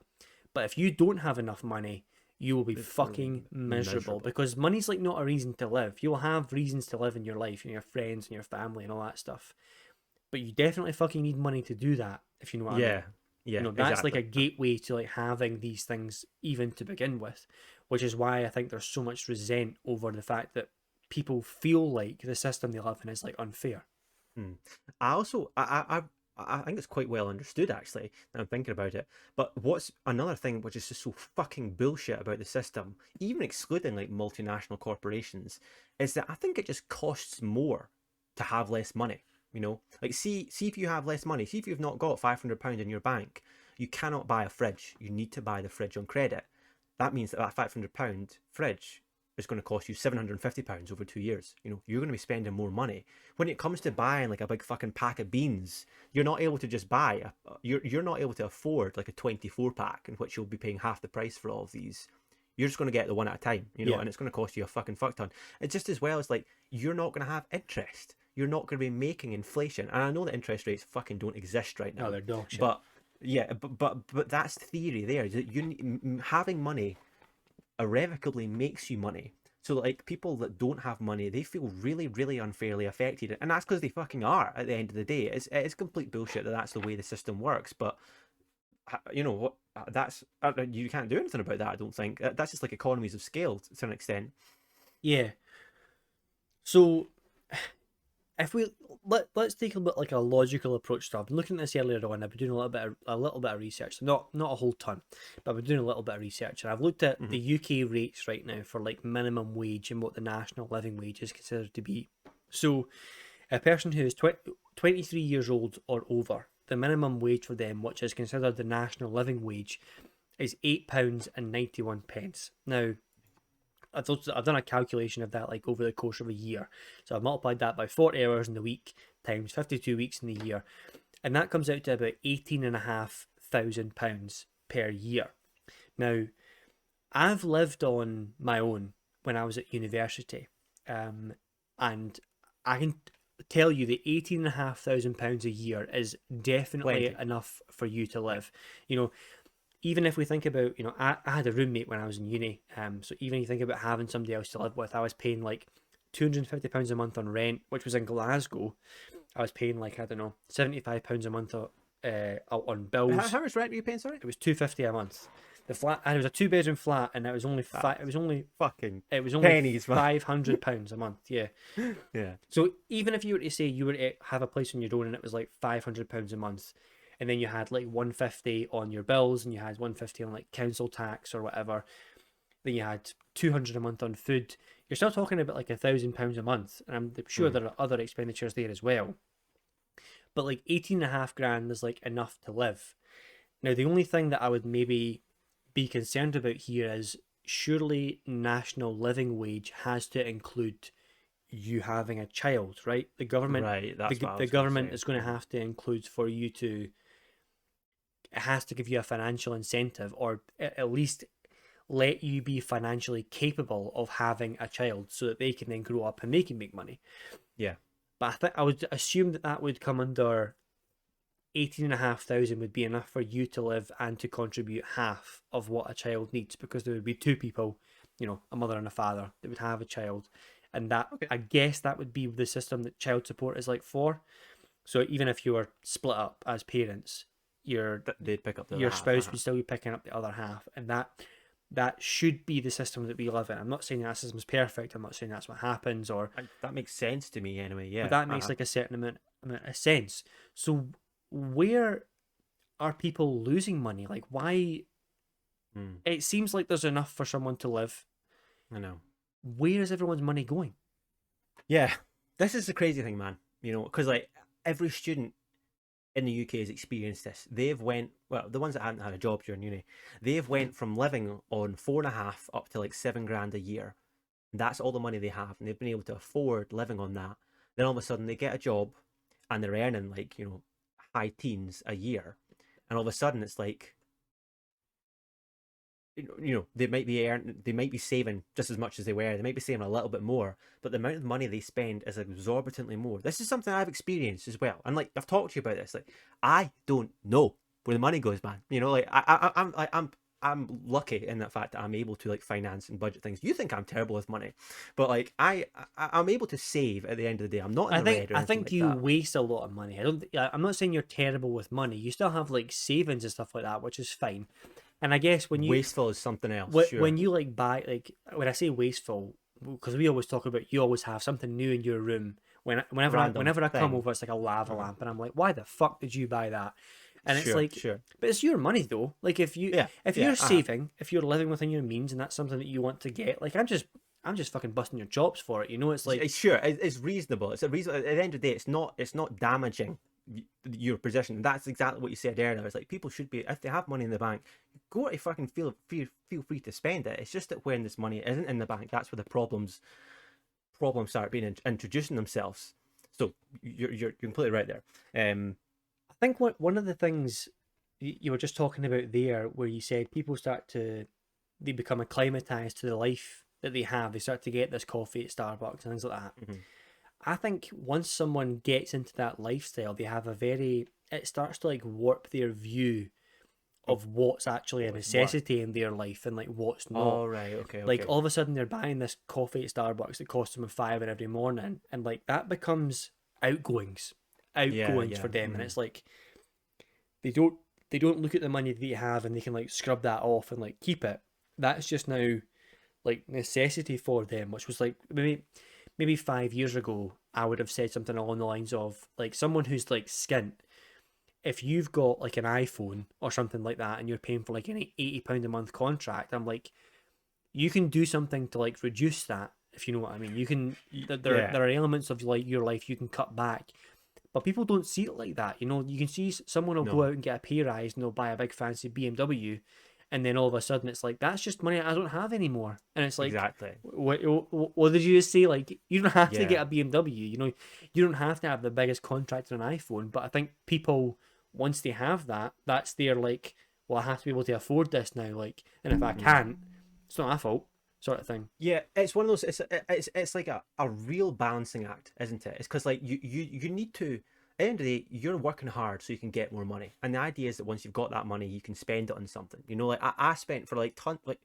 Speaker 1: But if you don't have enough money, you will be
Speaker 2: It's
Speaker 1: fucking miserable,
Speaker 2: miserable.
Speaker 1: because money's like not a reason to live. You'll have reasons to live in your life and your friends and your family and all that stuff. But you definitely fucking need money to do that, if you know what I mean.
Speaker 2: Yeah. Yeah.
Speaker 1: That's like a
Speaker 2: Exactly.
Speaker 1: gateway to like having these things even to begin with, which is why I think there's so much resent over the fact that people feel like the system they live in is like unfair.
Speaker 2: Hmm. I also I think it's quite well understood actually. Now I'm thinking about it. But what's another thing which is just so fucking bullshit about the system, even excluding like multinational corporations, is that I think it just costs more to have less money. You know, like see if you have less money, see if you've not got £500 in your bank, you cannot buy a fridge. You need to buy the fridge on credit. That means that £500 fridge is going to cost you £750 over 2 years. You know, you're going to be spending more money. When it comes to buying like a big fucking pack of beans, you're not able to just you're not able to afford like a 24 pack in which you'll be paying half the price for all of these. You're just going to get the one at a time, you know,
Speaker 1: Yeah.
Speaker 2: and it's going to cost you a fucking fuck ton. It's just as well as like you're not going to have interest. You're not going to be making inflation. And I know that interest rates fucking don't exist right
Speaker 1: Oh,
Speaker 2: now,
Speaker 1: they're dog shit.
Speaker 2: but yeah, but that's the theory there. That having money irrevocably makes you money. So like people that don't have money, they feel really, really unfairly affected, and that's because they fucking are. At the end of the day, it's complete bullshit that that's the way the system works. But you know what? That's you can't do anything about that. I don't think that's just like economies of scale to an extent.
Speaker 1: Yeah. So if we let's take a bit like a logical approach to it. I've been looking at this earlier on. I've been doing a little bit of research, not a whole ton, but I've been doing a little bit of research, and I've looked at the
Speaker 2: Hmm.
Speaker 1: UK rates right now for like minimum wage and what the national living wage is considered to be. So a person who is 23 years old or over, the minimum wage for them, which is considered the national living wage, is £8.91. Now, I've done a calculation of that like over the course of a year. So I've multiplied that by 40 hours in the week times 52 weeks in the year. And that comes out to about £18,500 per year. Now, I've lived on my own when I was at university. Um, and I can tell you that £18,500 a year is definitely
Speaker 2: Plenty.
Speaker 1: enough for you to
Speaker 2: Yeah.
Speaker 1: live. You know, even if we think about, I had a roommate when I was in uni. So even if you think about having somebody else to live with, I was paying like £250 a month on rent, which was in Glasgow. I was paying like, I don't know, £75 a month on bills.
Speaker 2: How much rent are you paying? Sorry.
Speaker 1: It was 250 a month. The flat, and it was a two-bedroom flat, and it was only
Speaker 2: That's fucking
Speaker 1: it was only
Speaker 2: pennies, man.
Speaker 1: £500 a month. Yeah.
Speaker 2: Yeah.
Speaker 1: So even if you were to say you were to have a place on your own and it was like £500 a month, and then you had like 150 on your bills and you had 150 on like council tax or whatever, then you had 200 a month on food, you're still talking about like £1,000 a month. And I'm sure
Speaker 2: Mm.
Speaker 1: there are other expenditures there as well. but like 18 and a half grand is like enough to live. Now, the only thing that I would maybe be concerned about here is surely national living wage has to include you having a child, right? The government,
Speaker 2: Right, that's what I
Speaker 1: the
Speaker 2: was going to
Speaker 1: government
Speaker 2: say.
Speaker 1: is going to have to include for you to. It has to give you a financial incentive, or at least let you be financially capable of having a child, so that they can then grow up and they can make money.
Speaker 2: Yeah.
Speaker 1: But I think I would assume that that would come under 18,500 would be enough for you to live and to contribute half of what a child needs, because there would be two people, a mother and a father, that would have a child. And that,
Speaker 2: Okay.
Speaker 1: I guess, that would be the system that child support is like for. So even if you were split up as parents, your
Speaker 2: They'd pick up the other
Speaker 1: your
Speaker 2: half.
Speaker 1: spouse would still be picking up the other half, and that should be the system that we live in. I'm not saying that system is perfect. I'm not saying that's what happens, or
Speaker 2: That makes sense to me anyway.
Speaker 1: but
Speaker 2: Yeah.
Speaker 1: that makes like a certain amount of sense. So where are people losing money? Like, why?
Speaker 2: Hmm.
Speaker 1: It seems like there's enough for someone to live.
Speaker 2: I know.
Speaker 1: Where is everyone's money going?
Speaker 2: Yeah. This is the crazy thing, man. Because like every student in the UK has experienced this. They've went well, the ones that hadn't had a job during uni, they've went from living on 4.5 up to like 7 grand a year. That's all the money they have, and they've been able to afford living on that. Then all of a sudden they get a job, and they're earning like high teens a year, and all of a sudden it's like they might be saving just as much as they were. They might be saving a little bit more, but the amount of money they spend is exorbitantly more. This is something I've experienced as well, and like I've talked to you about this. Like I don't know where the money goes, man. Like I'm lucky in that fact that I'm able to like finance and budget things. You think I'm terrible with money, but like I'm able to save at the end of the day. I'm not in
Speaker 1: I
Speaker 2: the
Speaker 1: think
Speaker 2: red or
Speaker 1: I
Speaker 2: anything
Speaker 1: think
Speaker 2: like
Speaker 1: you
Speaker 2: that.
Speaker 1: waste a lot of money. I'm not saying you're terrible with money. You still have like savings and stuff like that, which is fine. And I guess
Speaker 2: Wasteful is something else, sure.
Speaker 1: when you like buy, like when I say wasteful, because we always talk about, you always have something new in your room.
Speaker 2: Random
Speaker 1: Whenever I come
Speaker 2: thing.
Speaker 1: over, it's like a lava
Speaker 2: Uh-huh.
Speaker 1: lamp, and I'm like, why the fuck did you buy that? And it's
Speaker 2: Sure,
Speaker 1: like,
Speaker 2: sure.
Speaker 1: but it's your money though. Like
Speaker 2: Yeah,
Speaker 1: if
Speaker 2: yeah.
Speaker 1: you're saving, if you're living within your means, and that's something that you want to get, like I'm just fucking busting your chops for it. It's like,
Speaker 2: Sure, it's reasonable. It's a reason. At the end of the day, it's not damaging your position. That's exactly what you said earlier. It's like people should be, if they have money in the bank, go to fucking feel free to spend it. It's just that when this money isn't in the bank, that's where the problems start being introducing themselves. So you're completely right there.
Speaker 1: I think one of the things you were just talking about there, where you said people they become acclimatized to the life that they have. They start to get this coffee at Starbucks and things like that.
Speaker 2: Mhm.
Speaker 1: I think once someone gets into that lifestyle, they have it starts to like warp their view
Speaker 2: Of
Speaker 1: of what's actually a
Speaker 2: what is what?
Speaker 1: necessity in their life and like what's not.
Speaker 2: All right. Okay.
Speaker 1: Like
Speaker 2: Okay.
Speaker 1: all of a sudden they're buying this coffee at Starbucks that costs them a fiver every morning, and like that becomes outgoings,
Speaker 2: Yeah.
Speaker 1: outgoings for
Speaker 2: Yeah.
Speaker 1: them, and it's like they don't they don't look at the money that they have and they can like scrub that off and like keep it. That's just now like necessity for them, which was like maybe 5 years ago I would have said something along the lines of like someone who's like skint. If you've got like an iPhone or something like that and you're paying for like an £80 a month contract, I'm like, you can do something to like reduce that, if you know what I mean. You can
Speaker 2: Yeah.
Speaker 1: there are elements of like your life you can cut back, but people don't see it like that. You can see someone will go
Speaker 2: No.
Speaker 1: out and get a pay rise and they'll buy a big fancy BMW, and then all of a sudden it's like that's just money I don't have anymore. And it's like,
Speaker 2: Exactly.
Speaker 1: what did you just say? Like you don't have to
Speaker 2: Yeah.
Speaker 1: get a BMW. You don't have to have the biggest contract on an iPhone. But I think people, once they have that, that's their like, well, I have to be able to afford this now. Like, and if I
Speaker 2: Mm.
Speaker 1: can't, it's not my fault, sort of thing.
Speaker 2: Yeah, it's one of those. It's like a real balancing act, isn't it? It's because like you need to. At the end of the day, you're working hard so you can get more money, and the idea is that once you've got that money, you can spend it on something. Like I spent for like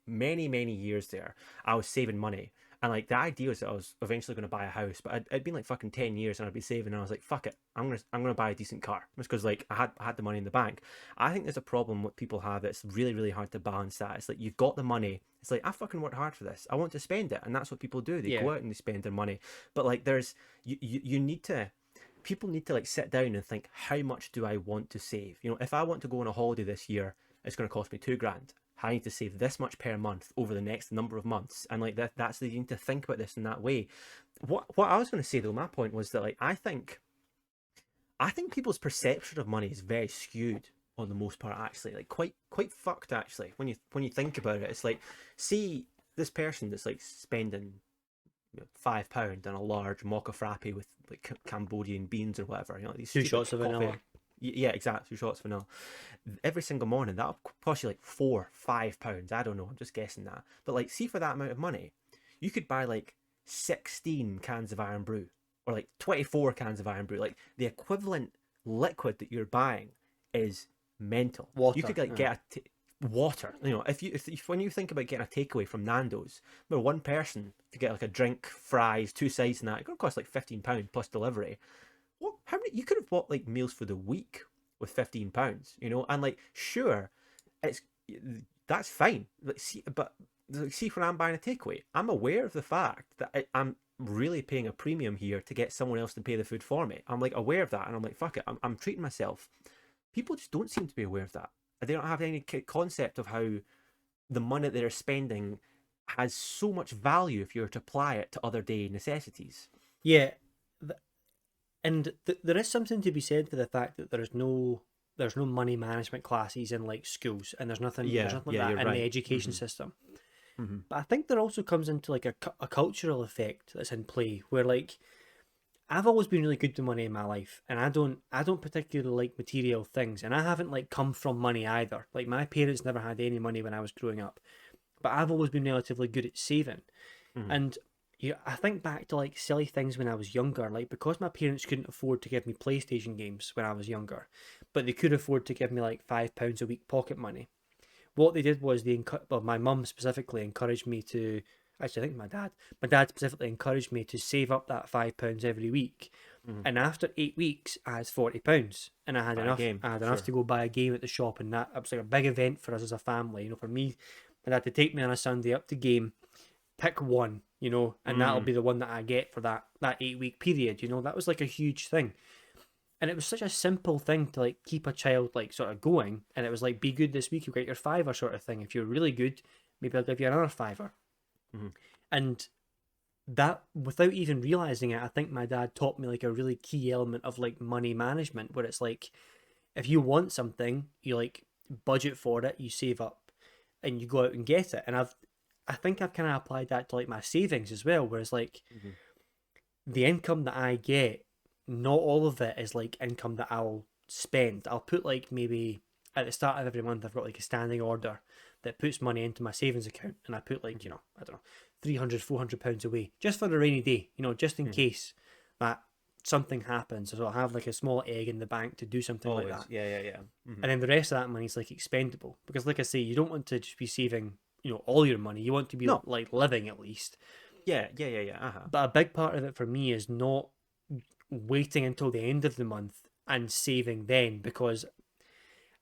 Speaker 2: many years there. I was saving money, and like the idea was that I was eventually going to buy a house, but it'd been like fucking 10 years, and I'd be saving, and I was like, fuck it, I'm gonna buy a decent car, just because like I had the money in the bank. I think there's a problem what people have. It's really hard to balance that. It's like you've got the money. It's like I fucking worked hard for this. I want to spend it, and that's what people do. They
Speaker 1: Yeah,
Speaker 2: go out and they spend their money. But like, you need to. People need to like sit down and think, how much do I want to save? If I want to go on a holiday this year, it's going to cost me 2 grand. I need to save this much per month over the next number of months, and like that's you need to think about this in that way. What I was going to say though, my point was that like I think people's perception of money is very skewed on the most part, actually. Like quite fucked, actually. When you think about it, it's like, see this person that's like spending, £5 on a large mocha frappe with like Cambodian beans or whatever, these
Speaker 1: Two
Speaker 2: stupid
Speaker 1: shots of
Speaker 2: coffee.
Speaker 1: vanilla.
Speaker 2: Yeah, exactly. 2 shots of vanilla every single morning. That'll cost you like £4, £5. I don't know. I'm just guessing that. But like, see, for that amount of money, you could buy like 16 cans of Iron Brew or like 24 cans of Iron Brew. Like the equivalent liquid that you're buying is mental. You
Speaker 1: Water.
Speaker 2: could like get water. If when you think about getting a takeaway from Nando's, where one person to get like a drink, fries, two sides, and that, it's gonna cost like £15 plus delivery. What? How many? You could have bought like meals for the week with £15, and like, sure, it's that's fine. Like, see, but like, see, when I'm buying a takeaway, I'm aware of the fact that I'm really paying a premium here to get someone else to pay the food for me. I'm like aware of that, and I'm like, fuck it, I'm treating myself. People just don't seem to be aware of that. They don't have any concept of how the money they're spending has so much value if you were to apply it to other day necessities.
Speaker 1: Yeah, and there is something to be said for the fact that there's no money management classes in like schools, and there's
Speaker 2: Yeah,
Speaker 1: nothing
Speaker 2: yeah,
Speaker 1: like
Speaker 2: you're
Speaker 1: that in the
Speaker 2: right.
Speaker 1: education system.
Speaker 2: Hmm.
Speaker 1: But I think there also comes into like a cultural effect that's in play where like I've always been really good with money in my life, and I don't particularly like material things, and I haven't like come from money either. Like my parents never had any money when I was growing up, but I've always been relatively good at saving.
Speaker 2: Hmm.
Speaker 1: And I think back to like silly things when I was younger, like because my parents couldn't afford to give me PlayStation games when I was younger, but they could afford to give me like £5 a week pocket money. What they did was my mum specifically encouraged me to. Actually, I think my dad specifically encouraged me to save up that £5 every week.
Speaker 2: Hmm.
Speaker 1: And after 8 weeks, I had £40, and I had
Speaker 2: Buy a
Speaker 1: enough.
Speaker 2: game,
Speaker 1: I had enough
Speaker 2: sure.
Speaker 1: to go buy a game at the shop, and that was like a big event for us as a family. For me, my dad to take me on a Sunday up to game, pick one, and that'll
Speaker 2: Mm.
Speaker 1: be the one that I get for that 8 week period. That was like a huge thing, and it was such a simple thing to like keep a child like sort of going. And it was like, be good this week, you get your fiver sort of thing. If you're really good, maybe I'll give you another fiver.
Speaker 2: Hmm.
Speaker 1: And that, without even realizing it, I think my dad taught me like a really key element of like money management, where it's like, if you want something, you like budget for it, you save up, and you go out and get it. And I think I've kind of applied that to like my savings as well, whereas like
Speaker 2: Hmm.
Speaker 1: the income that I get, not all of it is like income that I'll spend. I'll put like maybe at the start of every month, I've got like a standing order that puts money into my savings account, and I put like,
Speaker 2: Hmm.
Speaker 1: I don't know, £300 £400 away just for a rainy day, just in
Speaker 2: Hmm.
Speaker 1: case that something happens. So I'll have like a small egg in the bank to do something like
Speaker 2: Always.
Speaker 1: that.
Speaker 2: Yeah, yeah, yeah. Hmm.
Speaker 1: And then the rest of that money is like expendable, because like I say, you don't want to just be saving, all your money. You want to be
Speaker 2: No.
Speaker 1: like living at least.
Speaker 2: Yeah, yeah, yeah, yeah. Uh-huh.
Speaker 1: But a big part of it for me is not waiting until the end of the month and saving then, because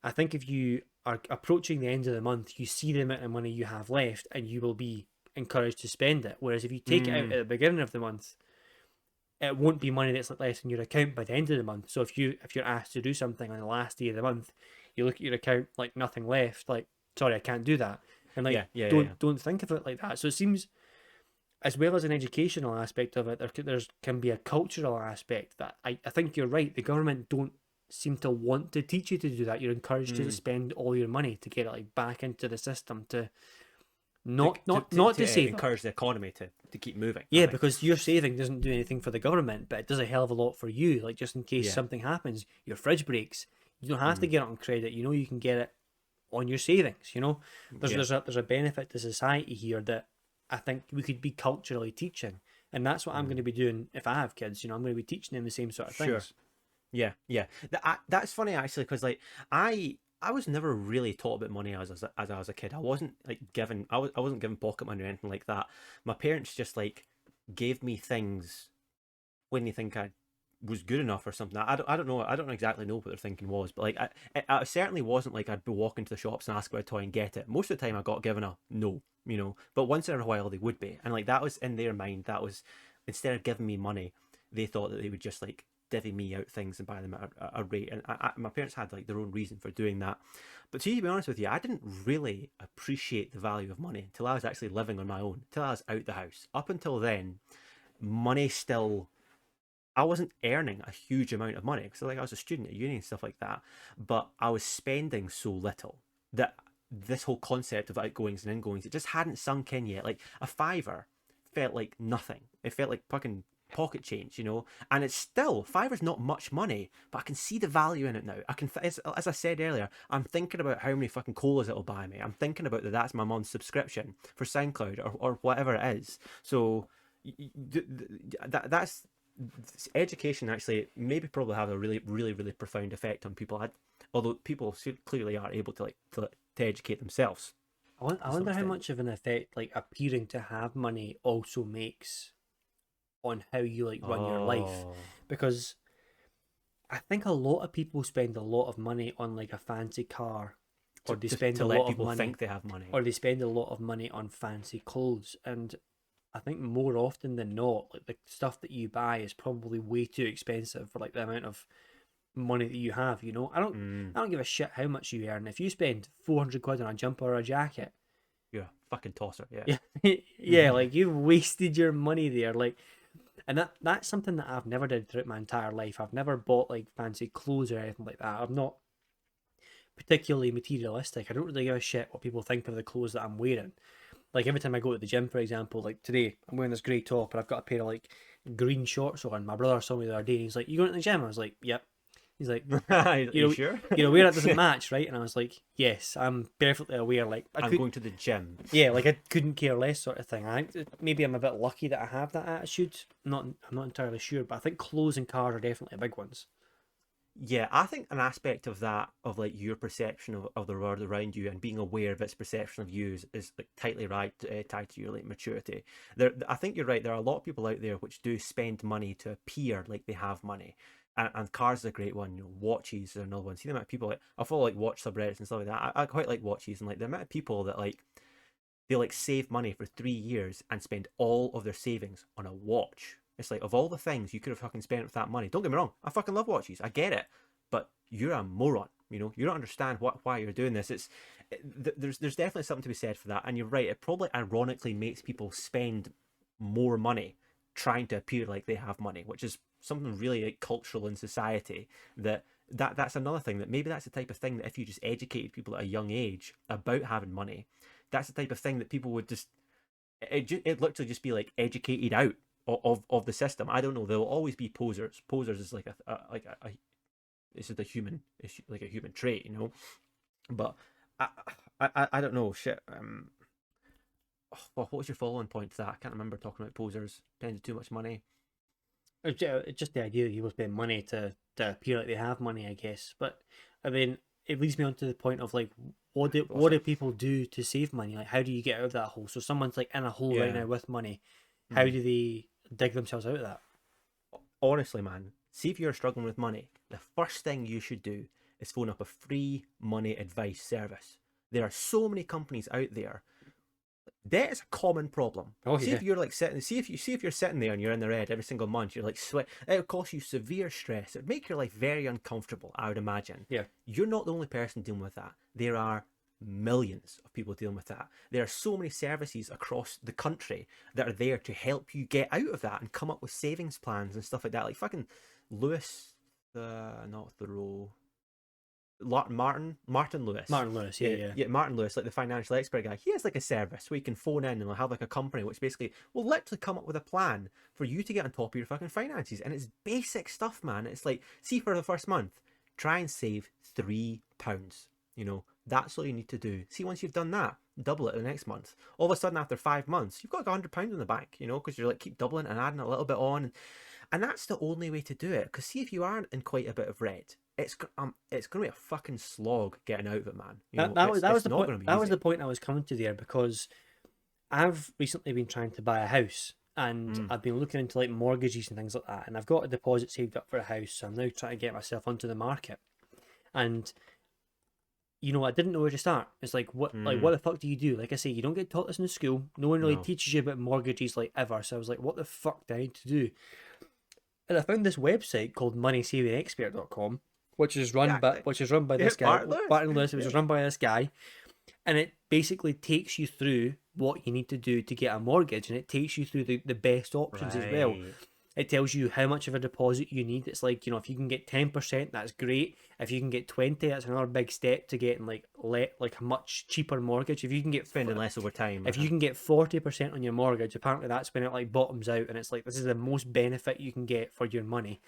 Speaker 1: I think if you are approaching the end of the month, you see the amount of money you have left and you will be encouraged to spend it. Whereas if you take it out at
Speaker 2: Mm.
Speaker 1: the beginning of the month, it won't be money that's left in your account by the end of the month. So if you're asked to do something on the last day of the month, you look at your account like nothing left, like, sorry, I can't do that. And like,
Speaker 2: Yeah, yeah, yeah, yeah.
Speaker 1: don't think of it like that. So it seems, as well as an educational aspect of it, there's can be a cultural aspect that I think you're right. The government don't seem to want to teach you to do that. You're encouraged to
Speaker 2: Mm.
Speaker 1: spend all your money to get it like back into the system, to
Speaker 2: To,
Speaker 1: not
Speaker 2: to,
Speaker 1: not
Speaker 2: to,
Speaker 1: not
Speaker 2: to
Speaker 1: to save up.
Speaker 2: encourage the economy to keep moving.
Speaker 1: Yeah,
Speaker 2: Aye.
Speaker 1: because your saving doesn't do anything for the government, but it does a hell of a lot for you. Like, just in case
Speaker 2: Yeah.
Speaker 1: something happens, your fridge breaks, you don't have to
Speaker 2: Mm.
Speaker 1: get it on credit. You can get it on your savings. There's
Speaker 2: Yeah.
Speaker 1: there's a benefit to society here that I think we could be culturally teaching, and that's what I'm going
Speaker 2: Mm.
Speaker 1: to be doing if I have kids. I'm going to be teaching them the same sort of
Speaker 2: Sure.
Speaker 1: things.
Speaker 2: Yeah, yeah. That's funny actually, because like I was never really taught about money as I was a kid. I wasn't like given I wasn't given pocket money or anything like that. My parents just like gave me things when they think I was good enough or something. I don't know. I don't exactly know what their thinking was, but like I certainly wasn't like I'd be walking to the shops and ask for a toy and get it. Most of the time I got given a no, But once in a while they would be, and like that was in their mind. That was, instead of giving me money, they thought that they would just like divvy me out things and buy them at a rate. And my parents had like their own reason for doing that. But to be honest with you, I didn't really appreciate the value of money until I was actually living on my own, until I was out the house. Up until then, money still I wasn't earning a huge amount of money because like I was a student at uni and stuff like that, but I was spending so little that this whole concept of outgoings and ingoings, it just hadn't sunk in yet. Like a fiver felt like nothing. It felt like fucking pocket change, you know. And it's still fiver's not much money, but I can see the value in it now. I can, as I said earlier, I'm thinking about how many fucking colas it'll buy me. I'm thinking about that. That's my mom's subscription for SoundCloud or whatever it is. So that's education actually maybe probably have a really profound effect on people. Although people clearly are able to to educate themselves
Speaker 1: I
Speaker 2: to some
Speaker 1: wonder how
Speaker 2: extent.
Speaker 1: much of an effect like appearing to have money also makes on how you like run your life,
Speaker 2: Oh,
Speaker 1: because I think a lot of people spend a lot of money on like a fancy car, or they spend
Speaker 2: to
Speaker 1: a
Speaker 2: let
Speaker 1: lot of
Speaker 2: people
Speaker 1: money,
Speaker 2: think they have money.
Speaker 1: or they spend a lot of money on fancy clothes. And I think more often than not, like the stuff that you buy is probably way too expensive for like the amount of money that you have. You know,
Speaker 2: Mm,
Speaker 1: I don't give a shit how much you earn. If you spend 400 quid on a jumper or a jacket,
Speaker 2: you're a fucking tosser, yeah.
Speaker 1: yeah, yeah, like you've wasted your money there. Like, and that's something that I've never did throughout my entire life. I've never bought like fancy clothes or anything like that. I'm not particularly materialistic. I don't really give a shit what people think of the clothes that I'm wearing. Like every time I go to the gym, for example, like today I'm wearing this grey top and I've got a pair of like green shorts on. My brother saw me the other day and he's like, "You going to the gym?" I was like, "Yep." He's like,
Speaker 2: Are you sure?
Speaker 1: where it doesn't match, right?" And I was like, "Yes, I'm perfectly aware." Like I
Speaker 2: I'm
Speaker 1: could,
Speaker 2: going to the gym.
Speaker 1: yeah, like I couldn't care less, sort of thing. I think maybe I'm a bit lucky that I have that attitude. I'm not entirely sure, but I think clothes and cars are definitely big ones.
Speaker 2: Yeah, I think an aspect of that, of like your perception of the world around you and being aware of its perception of you is like tightly tied to your like maturity. I think you're right. There are a lot of people out there which do spend money to appear like they have money, and cars is a great one. You know, watches are another one. See the amount of people like I follow like watch subreddits and stuff like that. I quite like watches and like the amount of people that like they like save money for 3 years and spend all of their savings on a watch. It's like of all the things you could have fucking spent with that money. Don't get me wrong, I fucking love watches. I get it, but you're a moron. You know, you don't understand why you're doing this. There's definitely something to be said for that, and you're right. It probably ironically makes people spend more money trying to appear like they have money, which is something really like, cultural in society. That's another thing that maybe that's the type of thing that if you just educated people at a young age about having money, that's the type of thing that people would just it literally just be like educated out of the system. I don't know. There will always be posers. Posers is like a it's just a human, it's like a human trait, you know. But I I don't know. Shit. What was your following point to that? I can't remember talking about posers spending too much money.
Speaker 1: It's just the idea that people spend money to appear like they have money, I guess. But I mean, it leads me on to the point of like,
Speaker 2: Lost
Speaker 1: what
Speaker 2: it.
Speaker 1: do people do to save money? Like, how do you get out of that hole? So someone's like in a hole right
Speaker 2: Yeah.
Speaker 1: now with money. How
Speaker 2: Mm.
Speaker 1: do they dig themselves out of that?
Speaker 2: Honestly, man, see if you're struggling with money, the first thing you should do is phone up a free money advice service. There are so many companies out there. Debt is a common problem.
Speaker 1: Oh
Speaker 2: See
Speaker 1: yeah,
Speaker 2: if you're like sitting, see if you're sitting there and you're in the red every single month. You're like sweat. It would cause you severe stress. It would make your life very uncomfortable. I would imagine.
Speaker 1: yeah.
Speaker 2: You're not the only person dealing with that. There are millions of people dealing with that. There are so many services across the country that are there to help you get out of that and come up with savings plans and stuff like that. Like fucking Lewis, not Thoreau. Martin Lewis.
Speaker 1: Martin Lewis, yeah,
Speaker 2: Yeah,
Speaker 1: yeah,
Speaker 2: yeah, Martin Lewis, like the financial expert guy. He has like a service where you can phone in and they'll have like a company which basically will literally come up with a plan for you to get on top of your fucking finances. And it's basic stuff, man. It's like, see, for the first month, try and save £3. You know, that's all you need to do. See, once you've done that, double it the next month. All of a sudden, after 5 months, you've got like £100 in the bank, you know, because you're like keep doubling and adding a little bit on. And that's the only way to do it. Because see, if you aren't in quite a bit of red, it's going to be a fucking slog getting out of it, man. You know,
Speaker 1: that was
Speaker 2: it's
Speaker 1: the
Speaker 2: not
Speaker 1: point.
Speaker 2: going to be
Speaker 1: That was the
Speaker 2: easy.
Speaker 1: point I was coming to there, because I've recently been trying to buy a house and
Speaker 2: Mm,
Speaker 1: I've been looking into like mortgages and things like that, and I've got a deposit saved up for a house, so I'm now trying to get myself onto the market. And I didn't know where to start. It's like what
Speaker 2: mm,
Speaker 1: the fuck do you do? Like I say, you don't get taught this in school. No one really
Speaker 2: no.
Speaker 1: teaches you about mortgages like ever. So I was like, what the fuck do I need to do? And I found this website called moneysavingexpert.com,
Speaker 2: Exactly.
Speaker 1: which is run by
Speaker 2: Yeah,
Speaker 1: this guy,
Speaker 2: Martin Lewis.
Speaker 1: Barton Lewis. It
Speaker 2: Yeah.
Speaker 1: was run by this guy, and it basically takes you through what you need to do to get a mortgage, and it takes you through the best options as well.
Speaker 2: Right.
Speaker 1: It tells you how much of a deposit you need. It's like, if you can get 10%, that's great. If you can get 20, that's another big step to getting like a much cheaper mortgage. If you can get
Speaker 2: Spending less over time.
Speaker 1: if you can get 40% on your mortgage, apparently that's when it like bottoms out, and it's like this is the most benefit you can get for your money.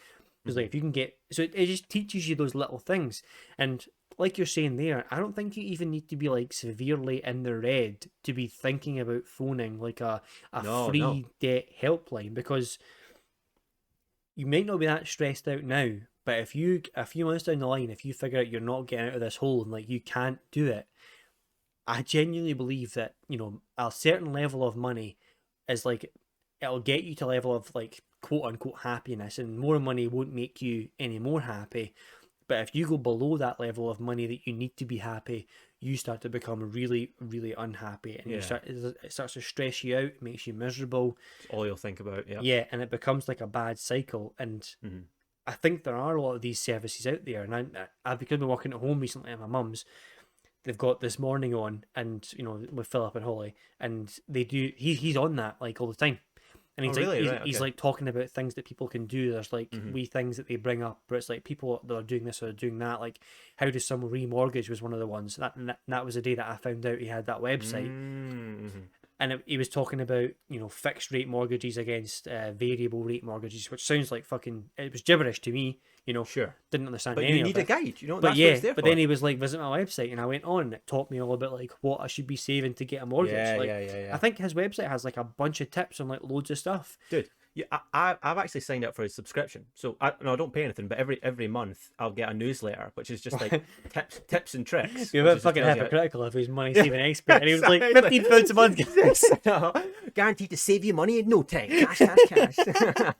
Speaker 1: Because like
Speaker 2: Mhm.
Speaker 1: if you can get, so it just teaches you those little things. And like you're saying there, I don't think you even need to be like severely in the red to be thinking about phoning like a
Speaker 2: No, no.
Speaker 1: free debt helpline, because you might not be that stressed out now, but if you a few months down the line, if you figure out you're not getting out of this hole and like you can't do it, I genuinely believe that, a certain level of money is like, it'll get you to a level of like quote unquote happiness, and more money won't make you any more happy. But if you go below that level of money that you need to be happy, you start to become really, really unhappy, and
Speaker 2: Yeah.
Speaker 1: it starts to stress you out, it makes you miserable.
Speaker 2: It's all you'll think about. Yeah.
Speaker 1: Yeah, and it becomes like a bad cycle. And
Speaker 2: Mhm.
Speaker 1: I think there are a lot of these services out there, and I've because I've been working at home recently at my mum's, they've got This Morning on, and with Philip and Holly, and they do he's on that like all the time, and
Speaker 2: Oh,
Speaker 1: he's like
Speaker 2: really?
Speaker 1: he's,
Speaker 2: Right.
Speaker 1: he's
Speaker 2: Okay.
Speaker 1: like talking about things that people can do. There's like
Speaker 2: Mhm.
Speaker 1: wee things that they bring up where it's like people that are doing this or doing that, like how does someone remortgage was one of the ones that was the day that I found out he had that website.
Speaker 2: Mhm.
Speaker 1: And he was talking about fixed rate mortgages against variable rate mortgages, which sounds like fucking, it was gibberish to me.
Speaker 2: Sure.
Speaker 1: Didn't understand
Speaker 2: But you
Speaker 1: any of
Speaker 2: need a
Speaker 1: it.
Speaker 2: guide.
Speaker 1: But
Speaker 2: That's what it's
Speaker 1: yeah,
Speaker 2: there
Speaker 1: but then
Speaker 2: for.
Speaker 1: he was like, visit my website, and I went on, and it taught me all about like what I should be saving to get a mortgage.
Speaker 2: Yeah,
Speaker 1: Like,
Speaker 2: yeah, yeah,
Speaker 1: I
Speaker 2: yeah.
Speaker 1: think his website has like a bunch of tips on like loads of stuff.
Speaker 2: Dude, yeah, I've actually signed up for a subscription. So I don't pay anything, but every month I'll get a newsletter, which is just like tips and tricks,
Speaker 1: You're a
Speaker 2: which
Speaker 1: bit
Speaker 2: is just
Speaker 1: fucking
Speaker 2: tells you.
Speaker 1: hypocritical if he's money
Speaker 2: Yeah,
Speaker 1: saving expert, and he was like
Speaker 2: exactly.
Speaker 1: £15 a month, guys.
Speaker 2: Guaranteed to save you money in no time. Cash, cash, cash.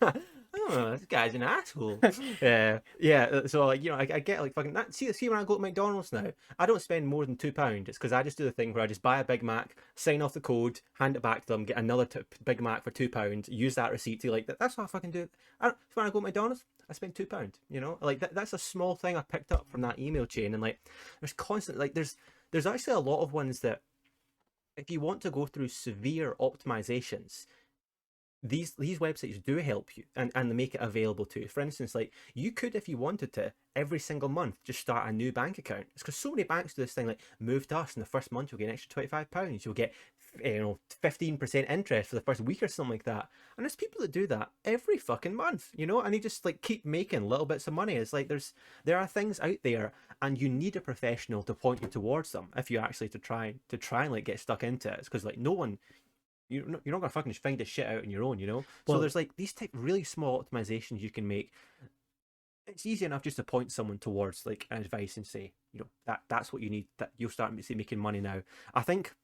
Speaker 2: Oh, this guy's an asshole. Yeah, yeah. So like, I get like fucking that. See when I go to McDonald's now, I don't spend more than £2. It's because I just do the thing where I just buy a Big Mac, sign off the code, hand it back to them, get another Big Mac for £2, use that receipt to like that's how I fucking do it. When I go to McDonald's, I spend £2. Like that's a small thing I picked up from that email chain, and like there's constant like there's actually a lot of ones that if you want to go through severe optimizations, these websites do help you, and they make it available to you. For instance, like you could, if you wanted to, every single month just start a new bank account. It's because so many banks do this thing like move to us in the first month you'll get an extra £25. You'll get 15% interest for the first week or something like that. And there's people that do that every fucking month, and they just like keep making little bits of money. It's like there are things out there, and you need a professional to point you towards them if you actually to try and like get stuck into it. It's because like no one you're not gonna fucking find this shit out on your own. So
Speaker 1: Well,
Speaker 2: there's like these type really small optimizations you can make. It's easy enough just to point someone towards like an advice and say, that's what you need. That you'll start making money now. I think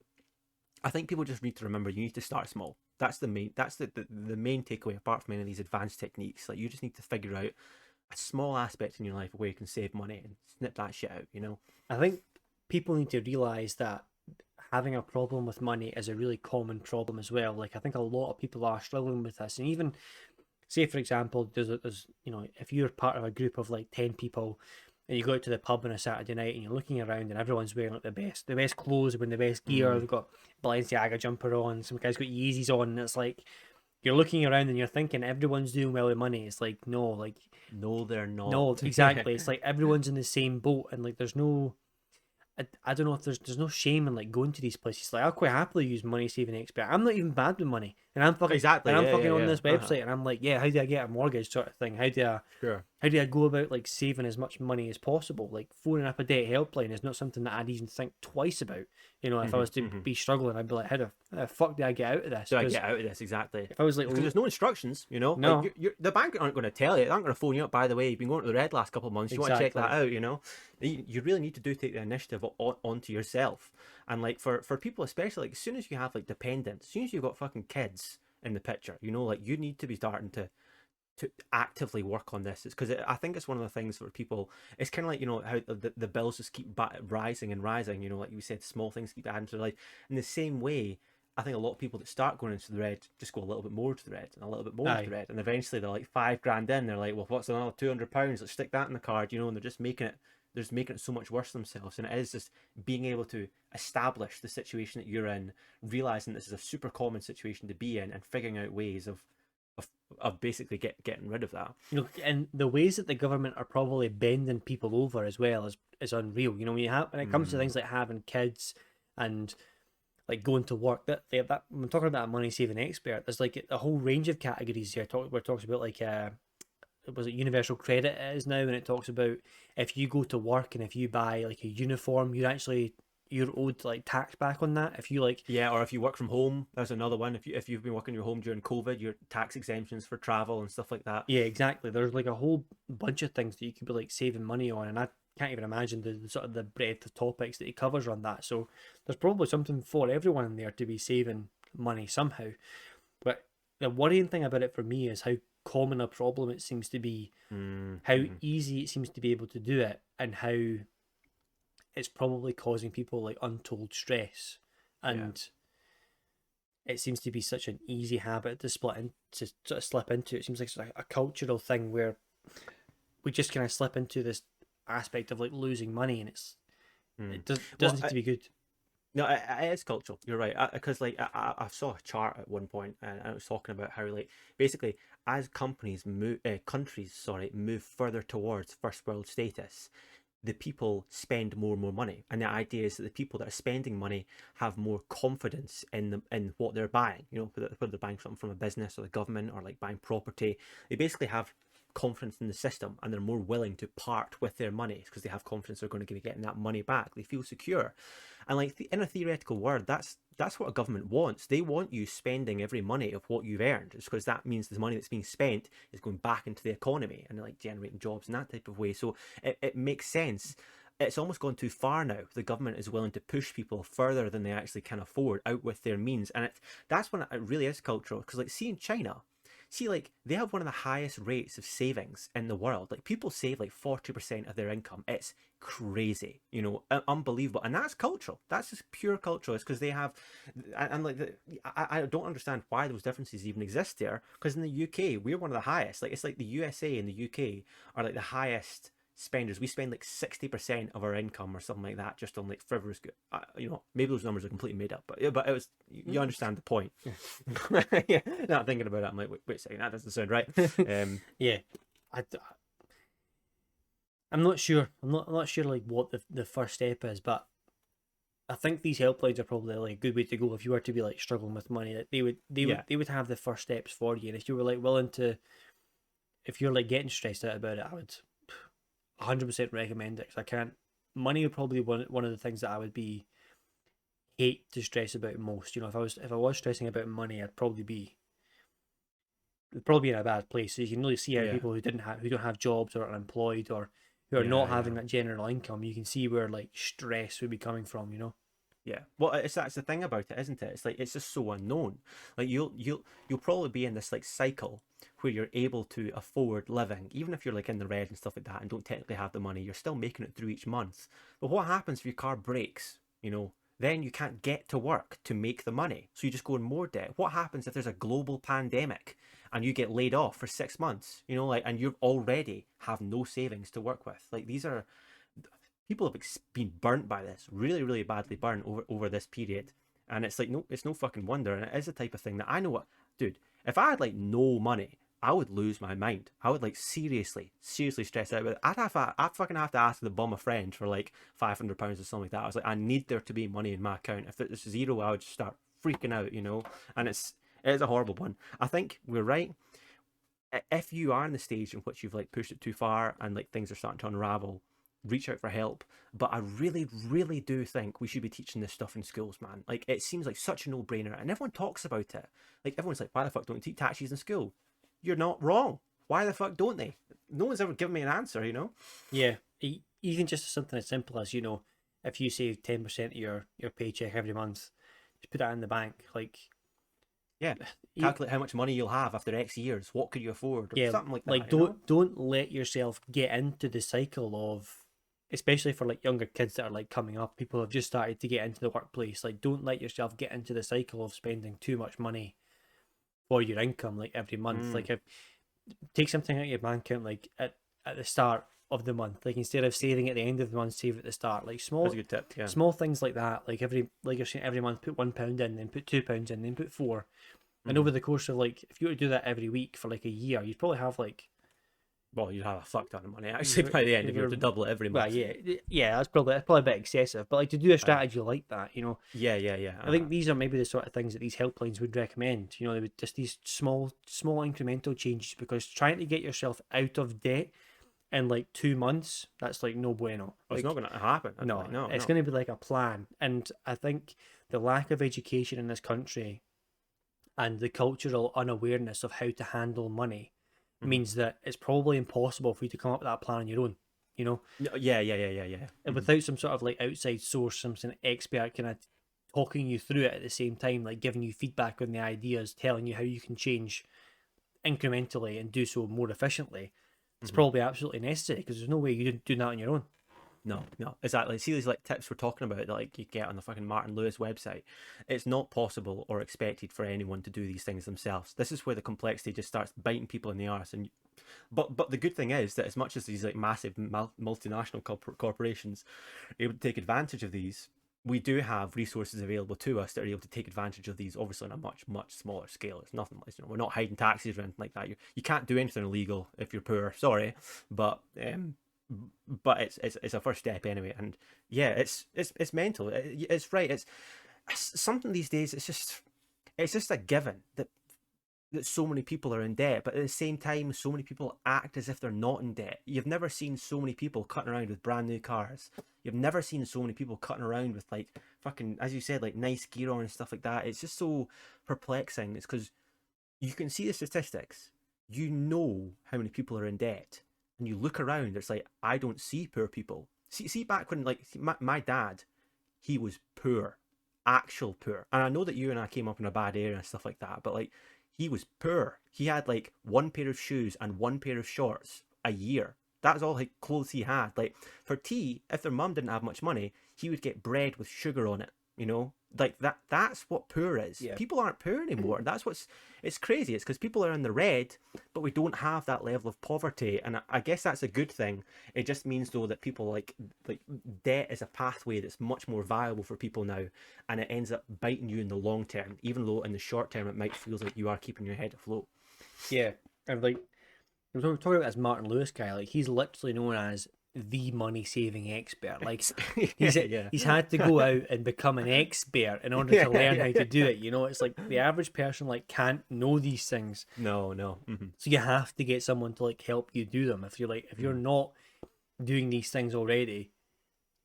Speaker 2: I think people just need to remember you need to start small. That's the main takeaway. Apart from any of these advanced techniques, like you just need to figure out a small aspect in your life where you can save money and snip that shit out.
Speaker 1: I think people need to realize that having a problem with money is a really common problem as well. Like, I think a lot of people are struggling with this, and even say, for example, there's if you're part of a group of like 10 people, and you go out to the pub on a Saturday night, and you're looking around, and everyone's wearing like the best clothes, wearing the best gear.
Speaker 2: Mm,
Speaker 1: They've got Balenciaga jumper on, some guys got Yeezys on, and it's like you're looking around and you're thinking everyone's doing well with money. It's like no, like
Speaker 2: no, they're not.
Speaker 1: no, exactly. It's like everyone's in the same boat, and like there's no I don't know if there's no shame in like going to these places. Like, I'll quite happily use money saving expert. I'm not even bad with money, and
Speaker 2: Exactly.
Speaker 1: I'm
Speaker 2: Yeah, yeah,
Speaker 1: fucking on
Speaker 2: yeah.
Speaker 1: this website, and I'm like, yeah, how do I get a mortgage sort of thing?
Speaker 2: Sure.
Speaker 1: How do I go about like saving as much money as possible? Like, phoning up a debt helpline is not something that I'd even think twice about. If I
Speaker 2: Hmm,
Speaker 1: was to
Speaker 2: hmm.
Speaker 1: be struggling, I'd be like, how the fuck do I get out of this?
Speaker 2: Do I
Speaker 1: Because
Speaker 2: get out of this exactly?
Speaker 1: if I was like,
Speaker 2: Because there's no instructions. Like
Speaker 1: no,
Speaker 2: the bank aren't going to tell you. They aren't going to phone you up. By the way, you've been going to the red last couple of months. You want to check that
Speaker 1: exactly.
Speaker 2: out. You really need to take the initiative onto yourself. And like for people, especially like as soon as you have like dependents, as soon as you've got fucking kids in the picture, like you need to be starting to actively work on this. It's because I think it's one of the things for people. It's kind of like how the bills just keep rising and rising. Like you said, small things keep adding to their life. In the same way, I think a lot of people that start going into the red just go a little bit more to the red and a little bit more to
Speaker 1: Aye.
Speaker 2: the red, and eventually they're like 5 grand in. They're like, well, what's another £200? Let's stick that in the card, and they're just making it. They're just making it so much worse for themselves, and it is just being able to establish the situation that you're in, realizing this is a super common situation to be in, and figuring out ways of of basically getting rid of that.
Speaker 1: You know, and the ways that the government are probably bending people over as well is unreal. You know, when it comes to
Speaker 2: Mm,
Speaker 1: things like having kids and like going to work, that when I'm talking about a money saving expert, there's like a whole range of categories here. Where it talks about like was it universal credit it is now, and it talks about if you go to work and if you buy like a uniform, you're owed like tax back on that. If you like,
Speaker 2: yeah, or if you work from home, there's another one. If you've been working your home during COVID, your tax exemptions for travel and stuff like that.
Speaker 1: yeah, exactly. There's like a whole bunch of things that you could be like saving money on, and I can't even imagine the sort of the breadth of topics that he covers on that. So there's probably something for everyone in there to be saving money somehow. But the worrying thing about it for me is how common a problem it seems to be, how
Speaker 2: Mm-hmm.
Speaker 1: easy it seems to be able to do it, and how it's probably causing people like untold stress.
Speaker 2: Yeah.
Speaker 1: And it seems to be such an easy habit to to sort of slip into. It seems like it's a cultural thing where we just kind of slip into this aspect of like losing money, and
Speaker 2: Mm.
Speaker 1: doesn't
Speaker 2: Well,
Speaker 1: seem to be good.
Speaker 2: no, it is cultural. You're right. Because like I saw a chart at one point, and I was talking about how like basically as countries, sorry, move further towards first world status, the people spend more and more money, and the idea is that the people that are spending money have more confidence in what they're buying. You know, whether they're buying something from a business or the government or like buying property, they basically have confidence in the system, and they're more willing to part with their money because they have confidence they're going to be getting that money back. They feel secure, and like in a theoretical word, that's what a government wants. They want you spending every money of what you've earned, it's because that means the money that's being spent is going back into the economy and like generating jobs in that type of way. So it makes sense. It's almost gone too far now. The government is willing to push people further than they actually can afford out with their means, and that's when it really is cultural. Because like, see in China, see like they have one of the highest rates of savings in the world. Like people save like 40% of their income. It's crazy, you know, unbelievable. And that's cultural. That's just pure cultural. It's because they have, and like I don't understand why those differences even exist there. Because in the UK, we're one of the highest. Like it's like the USA and the UK are like the highest spenders. We spend like 60% of our income or something like that just on like frivolous good. You know, maybe those numbers are completely made up, but yeah, but it was, you understand the point.
Speaker 1: Yeah,
Speaker 2: Yeah, now thinking about it, I'm like, wait a second, that doesn't sound right.
Speaker 1: yeah. I, I'm not sure. I'm not sure like what the first step is, but I think these helplines are probably like a good way to go if you were to be like struggling with money. Like
Speaker 2: Yeah,
Speaker 1: they would have the first steps for you, and if you were like willing to, if you're like getting stressed out about it, I would 100% recommend it. Cause I can't. Money would probably be one of the things that I would be hate to stress about most. You know, if I was stressing about money, I'd probably be in a bad place. So you can really see how
Speaker 2: yeah,
Speaker 1: people who don't have jobs or are unemployed or who are not
Speaker 2: yeah,
Speaker 1: having
Speaker 2: yeah.
Speaker 1: that general income, you can see where like stress would be coming from. You know.
Speaker 2: Yeah, well, that's the thing about it, isn't it? It's like it's just so unknown. Like you'll probably be in this like cycle where you're able to afford living, even if you're like in the red and stuff like that, and don't technically have the money. You're still making it through each month. But what happens if your car breaks? You know, then you can't get to work to make the money, so you just go in more debt. What happens if there's a global pandemic and you get laid off for 6 months? You know, like, and you already have no savings to work with. Like these are people have been burnt by this, really, really badly burnt over this period. And it's like, no, it's no fucking wonder. And it is the type of thing that I know what, dude, if I had like no money, I would lose my mind. I would like seriously stress out. But I'd fucking have to ask the bum a friend for like £500 or something like that. I was like, I need there to be money in my account. If it's zero, I would just start freaking out, you know. And it is a horrible one. I think we're right. If you are in the stage in which you've like pushed it too far and like things are starting to unravel, reach out for help. But I really, really do think we should be teaching this stuff in schools, man. Like it seems like such a no-brainer, and everyone talks about it. Like everyone's like, why the fuck don't you teach taxis in school? You're not wrong. Why the fuck don't they? No one's ever given me an answer, you know?
Speaker 1: Yeah, even just something as simple as, you know, if you save 10% of your paycheck every month, just put that in the bank. Like,
Speaker 2: Yeah.
Speaker 1: you,
Speaker 2: Calculate how much money you'll have after X years. What could you afford? Or
Speaker 1: yeah,
Speaker 2: something like
Speaker 1: like
Speaker 2: that, you know?
Speaker 1: don't let yourself get into the cycle of, especially for like younger kids that are like coming up, people have just started to get into the workplace. Like, don't let yourself get into the cycle of spending too much money for your income like every month.
Speaker 2: Mm,
Speaker 1: Like, if take something out of your bank account like at the start of the month, like instead of saving at the end of the month, save at the start. Like
Speaker 2: that's a good tip. Yeah.
Speaker 1: small things like that. Like you're saying, every month put £1 in, then put £2 in, then put four. And over the course of like, if you were to do that every week for like a year, you'd probably have like,
Speaker 2: Well, you'd have a fuck ton of money actually by the end if you were to double it every
Speaker 1: well,
Speaker 2: month.
Speaker 1: yeah, that's probably a bit excessive. But like to do a strategy like that,
Speaker 2: Yeah.
Speaker 1: I think these are maybe the sort of things that these helplines would recommend. They would just these small incremental changes, because trying to get yourself out of debt in like 2 months, that's like no bueno.
Speaker 2: Well, it's
Speaker 1: Like,
Speaker 2: not going to happen.
Speaker 1: no,
Speaker 2: No,
Speaker 1: it's
Speaker 2: no.
Speaker 1: going to be like a plan. And I think the lack of education in this country and the cultural unawareness of how to handle money
Speaker 2: Mhm.
Speaker 1: means that it's probably impossible for you to come up with that plan on your own. You know,
Speaker 2: No, yeah.
Speaker 1: and without some sort of like outside source, some expert kind of talking you through it at the same time, like giving you feedback on the ideas, telling you how you can change incrementally and do so more efficiently, it's
Speaker 2: Mhm.
Speaker 1: probably absolutely necessary, because there's no way you do that on your own.
Speaker 2: No, exactly. See these like tips we're talking about that like you get on the fucking Martin Lewis website. It's not possible or expected for anyone to do these things themselves. This is where the complexity just starts biting people in the arse. And but the good thing is that as much as these like massive multinational corporations are able to take advantage of these, we do have resources available to us that are able to take advantage of these, obviously on a much smaller scale. It's nothing like, we're not hiding taxes or anything like that. You can't do anything illegal if you're poor. Sorry, but it's a first step anyway. And yeah, it's mental. It's right. It's something these days. It's just a given that so many people are in debt, but at the same time, so many people act as if they're not in debt. You've never seen so many people cutting around with brand new cars. You've never seen so many people cutting around with like fucking, as you said, like nice gear on and stuff like that. It's just so perplexing. It's because you can see the statistics. You know how many people are in debt, and you look around. It's like, I don't see poor people. See back when like my dad, he was poor, actual poor. And I know that you and I came up in a bad area and stuff like that, but like he was poor. He had like one pair of shoes and one pair of shorts a year. That was all like clothes he had. Like for tea, if their mum didn't have much money, he would get bread with sugar on it, you know? Like that's what poor is.
Speaker 1: Yeah.
Speaker 2: People aren't poor anymore. That's what's it's crazy. It's because people are in the red, but we don't have that level of poverty. And I guess that's a good thing. It just means though that people like debt is a pathway that's much more viable for people now, and it ends up biting you in the long term, even though in the short term it might feel like you are keeping your head afloat.
Speaker 1: Yeah. And like, we're talking about this Martin Lewis guy, like he's literally known as the money saving expert. Like he's
Speaker 2: Yeah.
Speaker 1: he's had to go out and become an expert in order to learn how to do it. It's like the average person like can't know these things,
Speaker 2: No.
Speaker 1: so you have to get someone to like help you do them. If you're not doing these things already,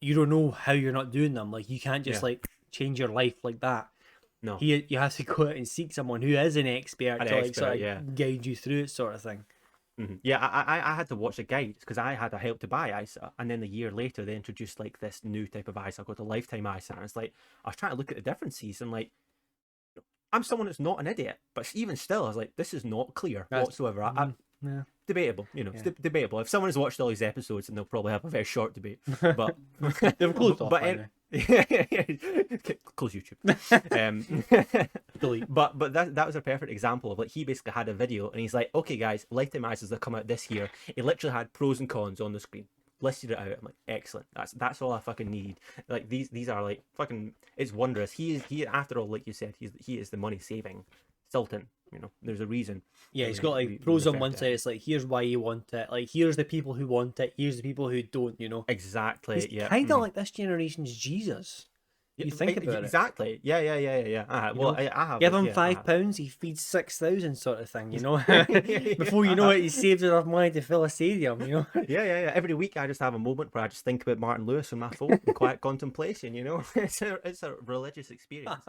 Speaker 1: you don't know how you're not doing them. Like you can't just
Speaker 2: Yeah.
Speaker 1: like change your life like that.
Speaker 2: No.
Speaker 1: You have to go out and seek someone who is an expert
Speaker 2: An
Speaker 1: to like
Speaker 2: expert,
Speaker 1: sort of
Speaker 2: yeah.
Speaker 1: guide you through it, sort of thing.
Speaker 2: Yeah, I had to watch a guide because I had a help to buy ISA, and then a year later they introduced like this new type of ISA called the lifetime ISA, and it's like I was trying to look at the differences, and like I'm someone that's not an idiot, but even still, I was like, this is not clear whatsoever.
Speaker 1: Yeah.
Speaker 2: Debatable, it's debatable. If someone has watched all these episodes, then they'll probably have a very short debate. But
Speaker 1: They've closed off by now.
Speaker 2: Close YouTube.
Speaker 1: Delete.
Speaker 2: But that was a perfect example of like he basically had a video and he's like, okay guys, lifetime ISAs that come out this year. He literally had pros and cons on the screen, listed it out. I'm like, excellent. That's all I fucking need. Like these are like fucking. It's wondrous. He after all, like you said, he is the money saving sultan. There's a reason.
Speaker 1: Yeah, he's got like pros on one side. It's like, here's why you want it. Like, here's the people who want it. Here's the people who don't.
Speaker 2: Exactly.
Speaker 1: He's
Speaker 2: Yeah.
Speaker 1: kind of like this generation's Jesus. You think about it.
Speaker 2: Exactly. Yeah. Well, I have.
Speaker 1: Give
Speaker 2: like,
Speaker 1: him
Speaker 2: yeah, I have.
Speaker 1: £5, he feeds 6,000, sort of thing. Before you know it, he's saved enough money to fill a stadium.
Speaker 2: Yeah. Every week I just have a moment where I just think about Martin Lewis on my phone in quiet contemplation. It's a religious experience.